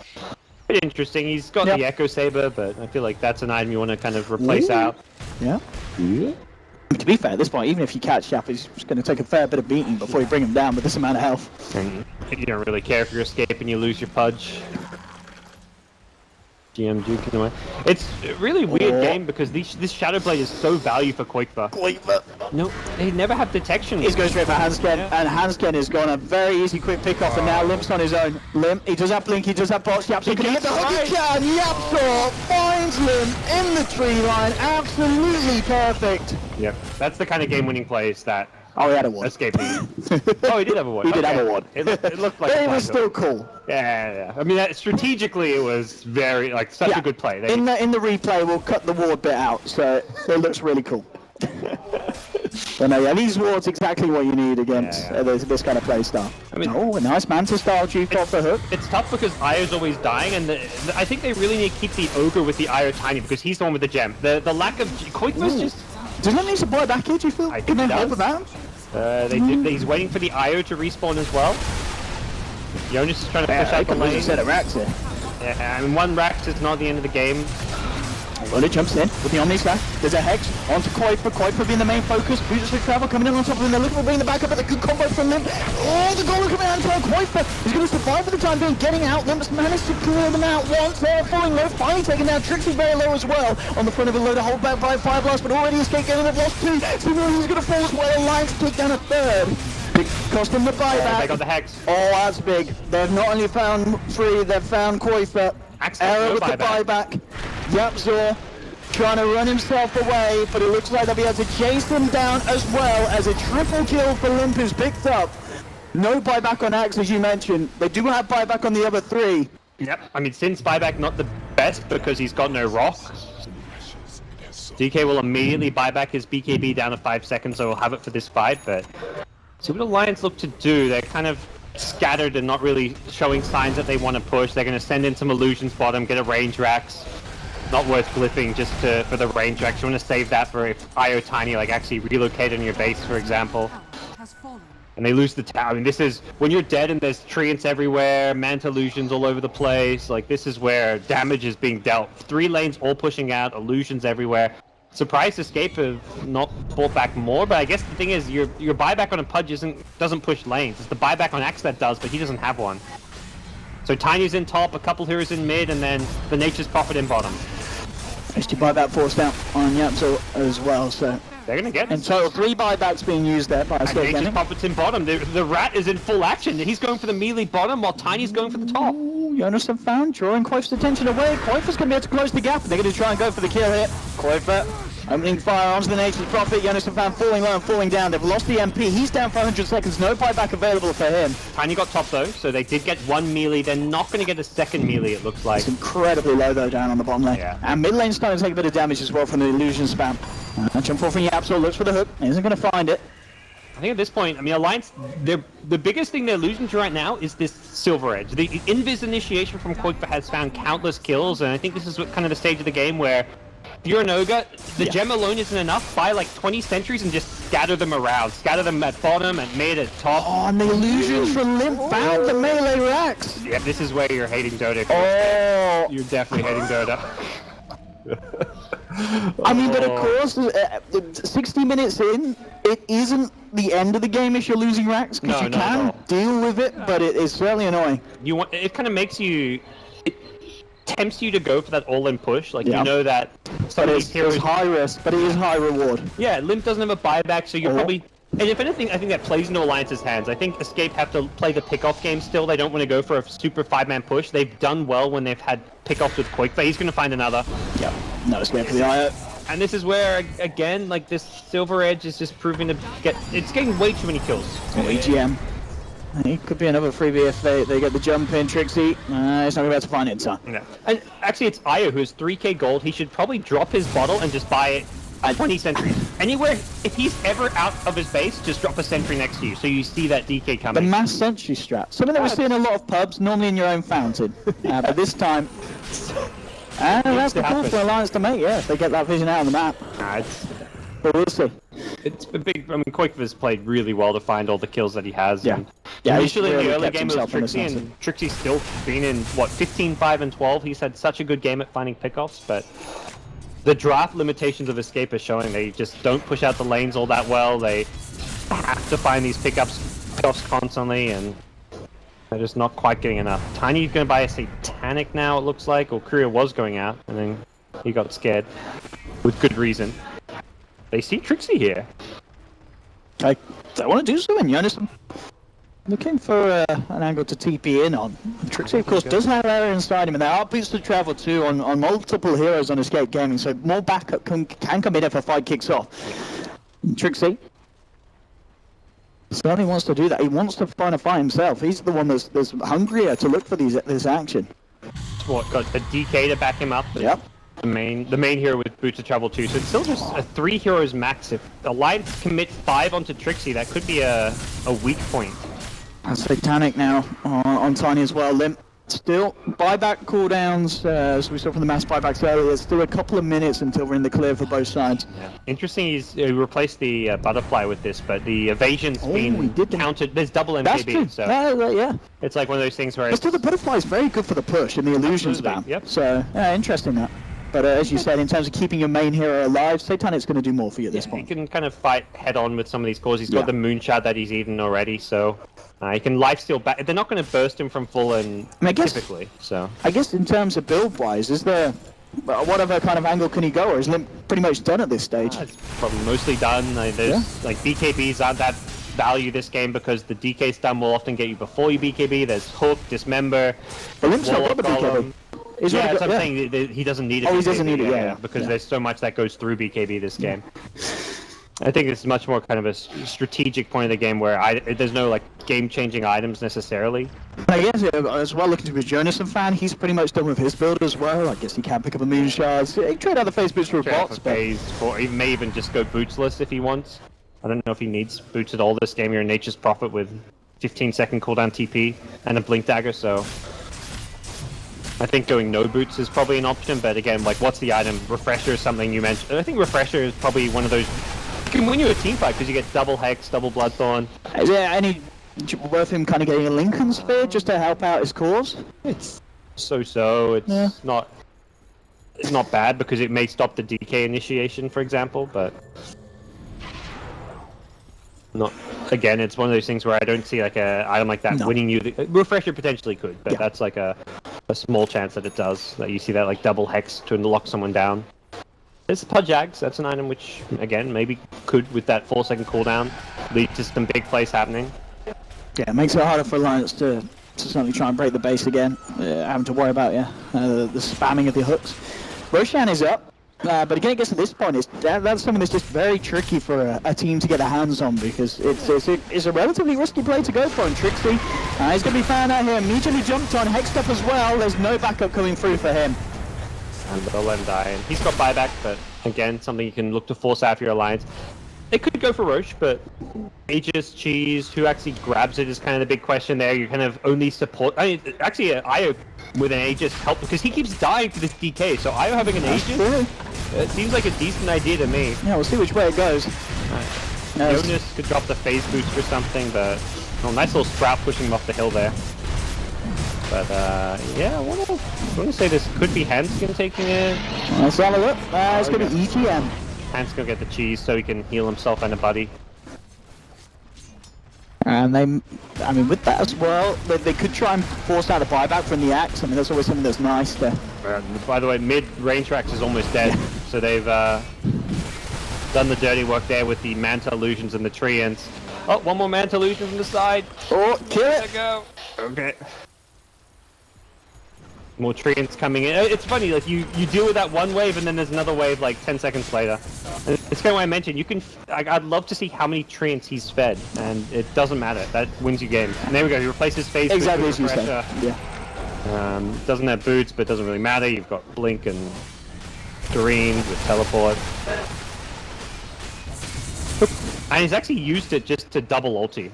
Pretty interesting. He's got the Echo Saber, but I feel like that's an item you want to kind of replace out.
Yeah. To be fair, at this point, even if you catch Yap, he's going to take a fair bit of beating before you bring him down with this amount of health.
And you don't really care if you're escaping, you lose your pudge. GM Duke away. It's a really weird game because this Shadow Blade is so value for Koifa. No, they never have detection.
He's going straight for Hansken, and Hansken is going a very easy quick pick off, and now Limp's on his own. Limp, he does have Blink, he does have bots. Yapso can hit the hook, he can! Yapso finds Limp in the tree line, absolutely perfect.
Yep, that's the kind of game-winning plays that.
Oh, he had a ward.
Escaping. Oh, he did have a ward.
He did have a ward.
It looked like
it was still cool.
Yeah. I mean, strategically, it was very, like, such a good play.
In the replay, we'll cut the ward bit out, so it looks really cool. But no, yeah, these wards exactly what you need against this kind of play style.
I mean,
oh, a nice Manta style Duke off the hook.
It's tough because Io's always dying, and I think they really need to keep the Ogre with the Io Tiny because he's the one with the gem. The lack of Koikva's just...
Does that need to buy back here, do you feel?
I think
Can they
it
help
does.
with that?
He's waiting for the Io to respawn as well. Jonas is trying to push out the lane.
Set of racks here.
Yeah, I mean, one Rax is not the end of the game.
Well, it jumps in with the Omni Slash. There's a Hex onto Koifa being the main focus. Boosters for travel coming in on top of him. They're looking for bringing the back up, but a good combo from Limp. Oh, the goal coming out from Koifa. He's going to survive for the time being, getting out. Limp's managed to clear them out once. They're falling low, finally taking down Trixie very low as well. On the front of a load, hold back by Fire Blast, but already Escape getting they've lost two. Similarly, he's going to fall as well. Alliance take down a third. Big cost him the buyback.
They got the Hex.
Oh, that's big. They've not only found 3, they've found Koifa. Error with the buyback. Yapzor trying to run himself away, but it looks like they'll be able to chase him down as well as a triple kill for Limp is picked up. No buyback on Axe, as you mentioned. They do have buyback on the other 3.
Yep. I mean, Sin's buyback not the best because he's got no rock. DK will immediately buy back his BKB down to 5 seconds, so he'll have it for this fight, but see what Alliance look to do. They're kind of scattered and not really showing signs that they want to push. They're going to send in some illusions bottom, get a range Rax. Not worth glyphing just for the range Rax. You want to save that for if Io Tiny like actually relocate on your base, for example. And they lose the tower. I mean, this is when you're dead and there's treants everywhere, Manta illusions all over the place. Like, this is where damage is being dealt. 3 lanes all pushing out, illusions everywhere. Surprised Escape have not bought back more, but I guess the thing is your buyback on a Pudge doesn't push lanes. It's the buyback on Axe that does, but he doesn't have one. So Tiny's in top, a couple heroes in mid, and then the Nature's Prophet in bottom.
Actually buyback forced out on Yapzor as well, so
they're gonna get
in total 3 buybacks being used there by Escape
Nature's
Gaming.
Prophet's in bottom. The Rat is in full action. He's going for the melee bottom while Tiny's going for the top.
Ooh, Jonas have found, drawing Koifa's attention away. Koifa's going to be able to close the gap. They're going to try and go for the kill here. Koifa opening fire onto the Nature's Prophet. Jonas have found falling low and falling down. They've lost the MP. He's down for 100 seconds. No buyback available for him.
Tiny got top though, so they did get 1 melee. They're not going to get a second melee, it looks like.
It's incredibly low though down on the bottom lane.
Yeah.
And mid lane's starting to take a bit of damage as well from the illusion spam. Jump forward from Yapzor, looks for the hook. Isn't going to find it.
I think at this point, I mean, Alliance, the biggest thing they're losing to right now is this Silver Edge. The Invis initiation from Koikva has found countless kills, and I think this is kind of the stage of the game where if you're an Ogre, the gem alone isn't enough. Buy like 20 sentries and just scatter them around. Scatter them at bottom, at mid, at top.
Oh, and the illusions from Limp found the melee Rax.
Yeah, this is where you're hating Dota.
Oh,
You're definitely hating Dota.
I mean, but of course, 60 minutes in, it isn't the end of the game if you're losing Rax, because
No,
you
not at
can
all.
deal with it, but it is certainly annoying.
It kind of makes you, it tempts you to go for that all-in push. Like,
Yeah.
you know that some
But
of
it's
these heroes...
high risk, but it is high reward.
Yeah, Limp doesn't have a buyback, so you're
Oh.
probably... And if anything, I think that plays into Alliance's hands. I think Escape have to play the pick-off game still. They don't want to go for a super 5-man push. They've done well when they've had pick-offs with Koikva. He's going to find another.
Yeah, no escape for the IO.
And this is where, again, like, this Silver Edge is just proving to get... It's getting way too many kills.
EGM. It could be another freebie if they get the jump in, Trixie. He's not going to be able to find it in time.
Yeah. And actually, it's Io who has 3k gold. He should probably drop his bottle and just buy it at 20 sentries. Anywhere, if he's ever out of his base, just drop a sentry next to you, so you see that DK
The
coming.
mass sentry strat. Something that we see in a lot of pubs, normally in your own fountain. But this time... And that's the call for Alliance to make, yeah, if they get that vision out on the map. But we'll see.
It's a big... I mean, Koikva's played really well to find all the kills that he has.
Yeah.
And
Yeah, he's
initially in
really
the early
kept
game it was
himself in this
Trixie,
one,
and Trixie's still been in, what, 15, 5, and 12. He's had such a good game at finding pickoffs, but... The draft limitations of Escape are showing they just don't push out the lanes all that well. They have to find these pickoffs constantly, and they're just not quite getting enough. Tiny's going to buy a Satanic now, it looks like, or Courier was going out, and then he got scared. With good reason. They see Trixie here.
They want to do something, Jonas. Looking for an angle to TP in on. Trixie, of course, does have area inside him, and there are boots to travel too on multiple heroes on Escape Gaming, so more backup can come in if a fight kicks off. And Trixie certainly wants to do that. He wants to find a fight himself. He's the one that's hungrier to look for this action.
What, got a DK to back him up?
Yep.
the main hero with Boots of Trouble too. So it's still just a 3 heroes max. If Alliance commit 5 onto Trixie, that could be a weak point.
And Satanic now on Tiny as well. Limp still buyback cooldowns, as we saw from the mass buybacks earlier. There's still a couple of minutes until we're in the clear for both sides.
Yeah. Interesting, he's replaced the butterfly with this, but the evasion's been counted. There's double MKB,
That's true.
so
Yeah.
it's like one of those things where
But still, the butterfly is very good for the push and the illusion spam.
Yep.
So, interesting that. But as you said, in terms of keeping your main hero alive, Satanic's going to do more for you at this point.
He can kind of fight head on with some of these cores. He's got the Moonshot that he's eaten already, so he can lifesteal back. They're not going to burst him from full and typically. So
I guess in terms of build-wise, is there whatever kind of angle can he go, or is Limp pretty much done at this stage?
It's probably mostly done. There's like BKBs aren't that value this game because the DK stun will often get you before you BKB. There's hook, dismember.
But Limp's not got the BKB.
That's what I'm saying. He doesn't need it.
Oh, he doesn't need it,
because there's so much that goes through BKB this game. I think it's much more kind of a strategic point of the game where there's no like game-changing items necessarily.
I guess as well, looking to be a Jonathan fan, he's pretty much done with his build as well. I guess he can pick up a Moonshards. He trade out the phase boots for a box, but
he may even just go bootsless if he wants. I don't know if he needs boots at all this game. You're in Nature's Prophet with 15-second cooldown TP and a Blink Dagger, so I think going no boots is probably an option, but again, like, what's the item? Refresher is something you mentioned. I think Refresher is probably one of those. It can win you a team fight because you get double Hex, double Bloodthorn.
Is there any worth him kind of getting a Lincoln Sphere just to help out his cause?
It's so-so. It's not bad because it may stop the DK initiation, for example, but not. Again, it's one of those things where I don't see like a item like that winning you. Refresher potentially could, but that's like a small chance that it does. That you see that like double Hex to lock someone down. There's Pudjags. That's an item which, again, maybe could, with that 4-second cooldown, lead to some big plays happening.
Yeah, it makes it harder for Alliance to suddenly try and break the base again, having to worry about the spamming of the hooks. Roshan is up. But again, I guess at this point, that's something that's just very tricky for a team to get their hands on because it's a relatively risky play to go for. And Trixie, he's going to be found out here. Immediately jumped on, hexed up as well. There's no backup coming through for him.
And they'll let him die. And he's got buyback, but again, something you can look to force out for your alliance. They could go for Roche, but Aegis, Cheese, who actually grabs it is kind of the big question there. You kind of only support. I mean, actually, Io with an Aegis help because he keeps dying to this DK. So Io having an Aegis, it seems like a decent idea to me.
Yeah, we'll see which way it goes.
Jonas could drop the phase boost or something, but nice little Sprout pushing him off the hill there. But yeah, I want to say this could be Hanskin taking it.
Let's have a look. It's going to be ETM.
Hanskin will get the cheese so he can heal himself and a buddy.
And I mean, with that as well, they could try and force out a buyback from the axe. I mean, that's always something that's nice to.
By the way, mid-range tracks is almost dead, so they've done the dirty work there with the Manta Illusions and the Treants. Oh, one more Manta Illusion from the side.
Oh, kill it!
There we go. Okay. More Treants coming in. It's funny, like you deal with that one wave and then there's another wave like 10 seconds later. And it's kind of what I mentioned. You can. I'd love to see how many Treants he's fed, and it doesn't matter. That wins you games. And there we go. He replaces phase
exactly
boost with
as you said. Yeah.
Doesn't have boots, but it doesn't really matter. You've got Blink and Doreen with teleport. And he's actually used it just to double ulti.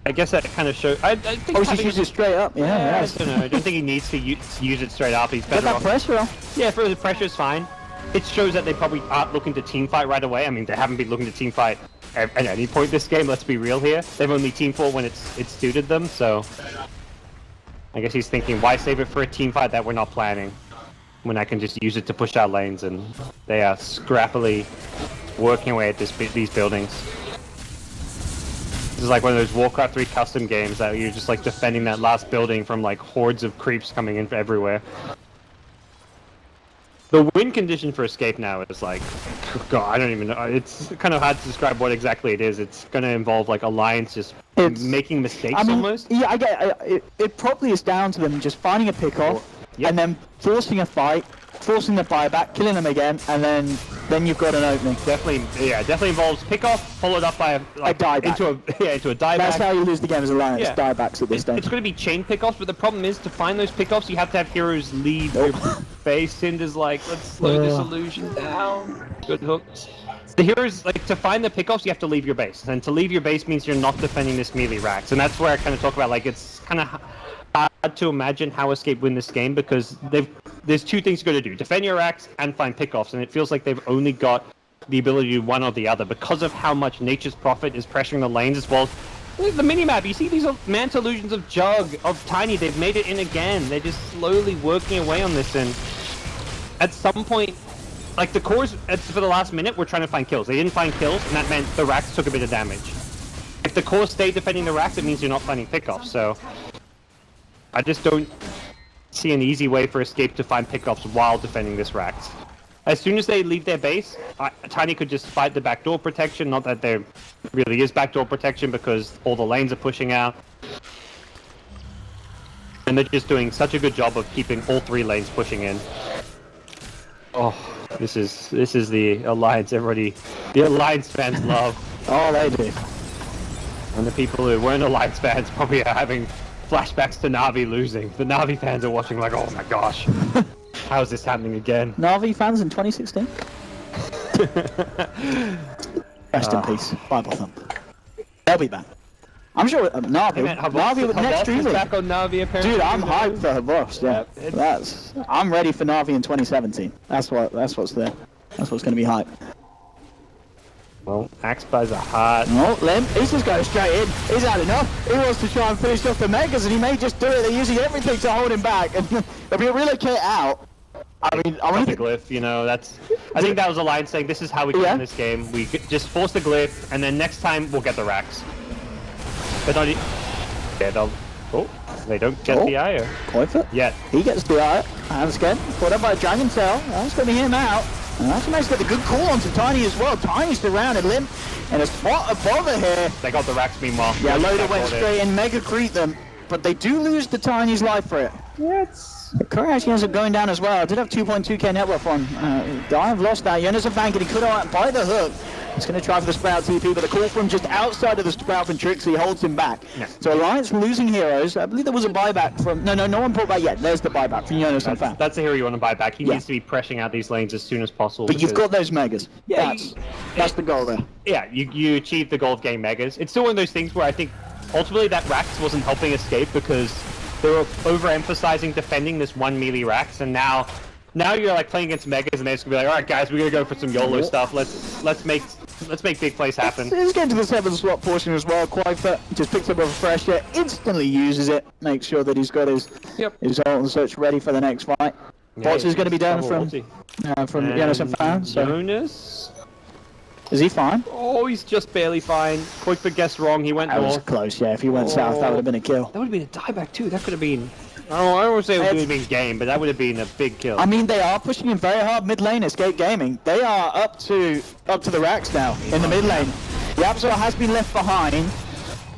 I guess that kind of shows. I think.
Oh, he's used it straight up. Yeah.
I don't know. I don't think he needs to use it straight up. He's better
Get that
off.
pressure off.
Yeah, for the pressure's fine. It shows that they probably aren't looking to teamfight right away. I mean, they haven't been looking to teamfight at any point this game. Let's be real here. They've only teamfought when it's suited them. So I guess he's thinking, why save it for a teamfight that we're not planning when I can just use it to push out lanes? And they are scrappily working away at these buildings. This is like one of those Warcraft 3 custom games that you're just like defending that last building from like hordes of creeps coming in from everywhere. The win condition for Escape now is like, God, I don't even know. It's kind of hard to describe what exactly it is. It's going to involve like Alliance just making mistakes almost.
Yeah, I get it probably is down to them just finding a pick-off and then forcing a fight, forcing the buyback, killing them again, and then you've got an opening.
Definitely involves pick-off followed up by a
dieback.
into a dieback.
That's how you lose the game as Alliance, diebacks at this stage.
It's going to be chain pick-offs, but the problem is to find those pick-offs, you have to have heroes leave your base. Cinder's like, let's slow this illusion down. Good hooks. The heroes, like, to find the pickoffs, you have to leave your base. And to leave your base means you're not defending this melee racks. And that's where I kind of talk about, like, it's kind of hard to imagine how Escape win this game because there's two things you're going to do. Defend your racks and find pickoffs. And it feels like they've only got the ability to do one or the other because of how much Nature's Prophet is pressuring the lanes as well. Look at the minimap, you see these Manta illusions of Jug, of Tiny, they've made it in again. They're just slowly working away on this, and at some point, like the cores for the last minute were trying to find kills. They didn't find kills, and that meant the racks took a bit of damage. If the core stayed defending the racks, it means you're not finding pickoffs, so I just don't see an easy way for Escape to find pickoffs while defending this racks. As soon as they leave their base, Tiny could just fight the backdoor protection. Not that there really is backdoor protection because all the lanes are pushing out. And they're just doing such a good job of keeping all three lanes pushing in. Oh, this is the Alliance the Alliance fans love.
Oh, they do.
And the people who weren't Alliance fans probably are having flashbacks to Na'Vi losing. The Na'Vi fans are watching like, oh my gosh. How is this happening again?
Na'Vi fans in 2016? Rest in peace. Bible thump. They'll be back. I'm sure Na'Vi with next DreamLeague.
Back on Na'Vi apparently.
Dude, I'm hyped for her boss. Yeah, I'm ready for Na'Vi in 2017. That's what's there. That's what's going to be hype.
Well, Axe buys a heart.
Oh, Lim, he's just going straight in. He's had enough. He wants to try and finish off the Megas, and he may just do it. They're using everything to hold him back. And if we relocate out, I mean, I want
the glyph, you know, I think that was Alliance saying, this is how we can win this game. We just force the glyph, and then next time we'll get the racks. But not they don't get the Ire.
Koifut?
Yet.
He gets the Ire. Hands again. Caught up by Dragon Tail. That's going to be him out. And that's nice to get the good call onto Tiny as well. Tiny's surrounded Limp in a spot above it here.
They got the racks meanwhile.
Yeah, Loader went straight in, Mega Creep them. But they do lose the Tiny's life for it. Yeah, the Curry actually ends up going down as well. I did have 2.2k net worth on. I've lost that. Jonas a bank and he could have by the hook. He's going to try for the Sprout TP, but the call from just outside of the Sprout from Trixie holds him back. Yeah. So Alliance losing heroes. I believe there was a buyback from... No one brought back yet. There's the buyback from Jonas and Fan.
That's the hero you want to buy back. He needs to be pressing out these lanes as soon as possible.
But you've got those Megas. Yeah, that's the goal there.
Yeah, you achieve the goal of getting Megas. It's still one of those things where I think ultimately that Rax wasn't helping Escape because they were overemphasizing defending this one melee Rax, and now you're like playing against Megas and they're just gonna be like, alright guys, we're gonna go for some YOLO stuff. Let's make big plays happen.
It's getting to the 7 swap portion as well. Quite just picks up a refresher, instantly uses it, makes sure that he's got his ult and such ready for the next fight. Yeah, Bots is going to be down from Jonas and Fan. So.
Jonas?
Is he fine?
Oh, he's just barely fine. Koifa guessed wrong, he went north.
That was close, yeah. If he went south, that would have been a kill.
That would have been a dieback too. That could have been... Oh, I won't say it would have been game, but that would have been a big kill.
I mean, they are pushing him very hard mid lane. Escape Gaming, they are up to the racks now in the mid lane. Yapzor has been left behind,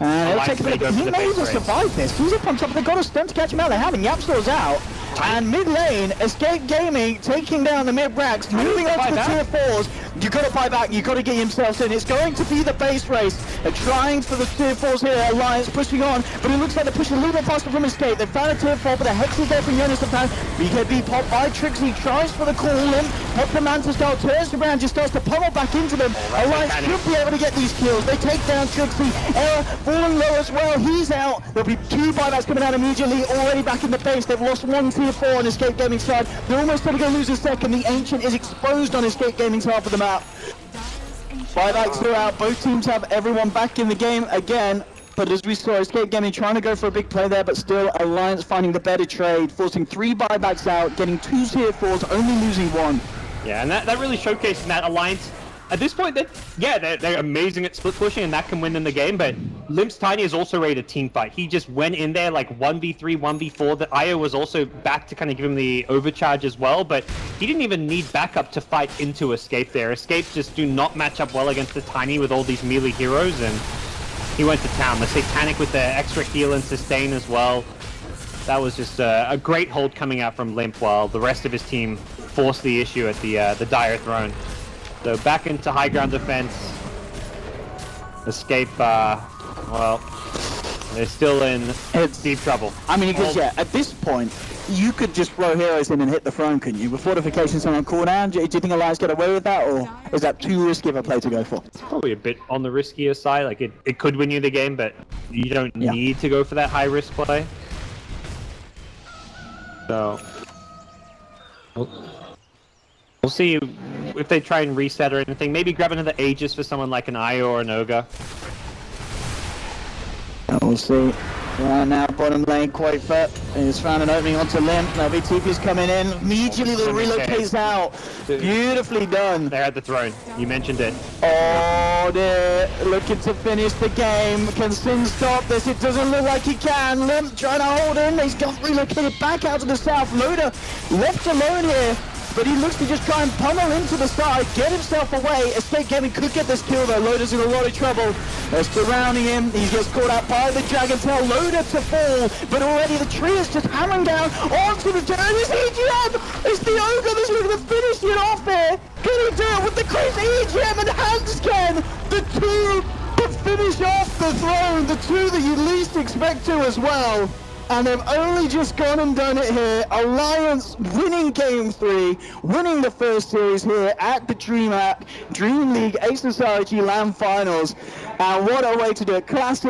and it'll take a bit. He may even survive this. He's up on top. They've got a stun to catch him out. They haven't. Yapzor's out, and mid lane, Escape Gaming taking down the mid racks, moving on to the tier 4s. You got to buy back. You got to get yourselves in. It's going to be the base race. They're trying for the tier 4s here. Alliance pushing on, but it looks like they're pushing a little bit faster from Escape. They found a tier 4, but the Hex is there from Jonas and Pan. BKB popped by Trixie, tries for the call in. Help the Manta style, turns around, just starts to pummel back into them. Alliance should be able to get these kills. They take down Trixie. Error falling low as well. He's out. There'll be 2 buybacks coming out immediately. Already back in the base. They've lost 1 tier 4 on Escape Gaming side. They're almost going to lose a second. The Ancient is exposed on Escape Gaming's half of the map. Buybacks are out. Both teams have everyone back in the game again. But as we saw, Escape Gaming trying to go for a big play there, but still Alliance finding the better trade, forcing 3 buybacks out, getting 2 tier 4s, only losing 1.
Yeah, and that really showcases that Alliance. At this point, they're amazing at split pushing, and that can win them the game, but Limp's Tiny is also ready to team fight. He just went in there like 1v3, 1v4. The Io was also back to kind of give him the overcharge as well, but he didn't even need backup to fight into Escape there. Escape just do not match up well against the Tiny with all these melee heroes, and he went to town. The Satanic with the extra heal and sustain as well. That was just a great hold coming out from Limp, while the rest of his team forced the issue at the Dire Throne. So back into high ground defense. Escape, well, they're still in deep trouble.
I mean, because at this point, you could just throw heroes in and hit the throne, couldn't you? With fortifications on cooldown, do you think Alliance get away with that, or is that too risky of a play to go for?
It's probably a bit on the riskier side. Like it could win you the game, but you don't need to go for that high risk play. So we'll see if they try and reset or anything. Maybe grab another Aegis for someone like an Io or an Ogre.
We'll see. Right now, bottom lane, Quafer has found an opening onto Limp. Now BTP's coming in. Immediately the relocates out. Beautifully done.
They're at the throne. You mentioned it.
Oh, they're looking to finish the game. Can Sin stop this? It doesn't look like he can. Limp trying to hold in. He's got relocated back out to the south. Loader left alone here. But he looks to just try and pummel into the side, get himself away. Escape Gaming could get this kill though. Loader's in a lot of trouble. They're surrounding him. He gets caught out by the Dragon Tail. Loader to fall. But already the tree is just hammering down onto the turn. It's EGM! It's the Ogre that's looking to finish it off there. Can he do it with the crazy EGM and Hansken? The two that finish off the throne. The two that you least expect to as well. And they've only just gone and done it here. Alliance winning Game 3, winning the first series here at the DreamLeague Ace Society LAN Finals. And what a way to do it. Classic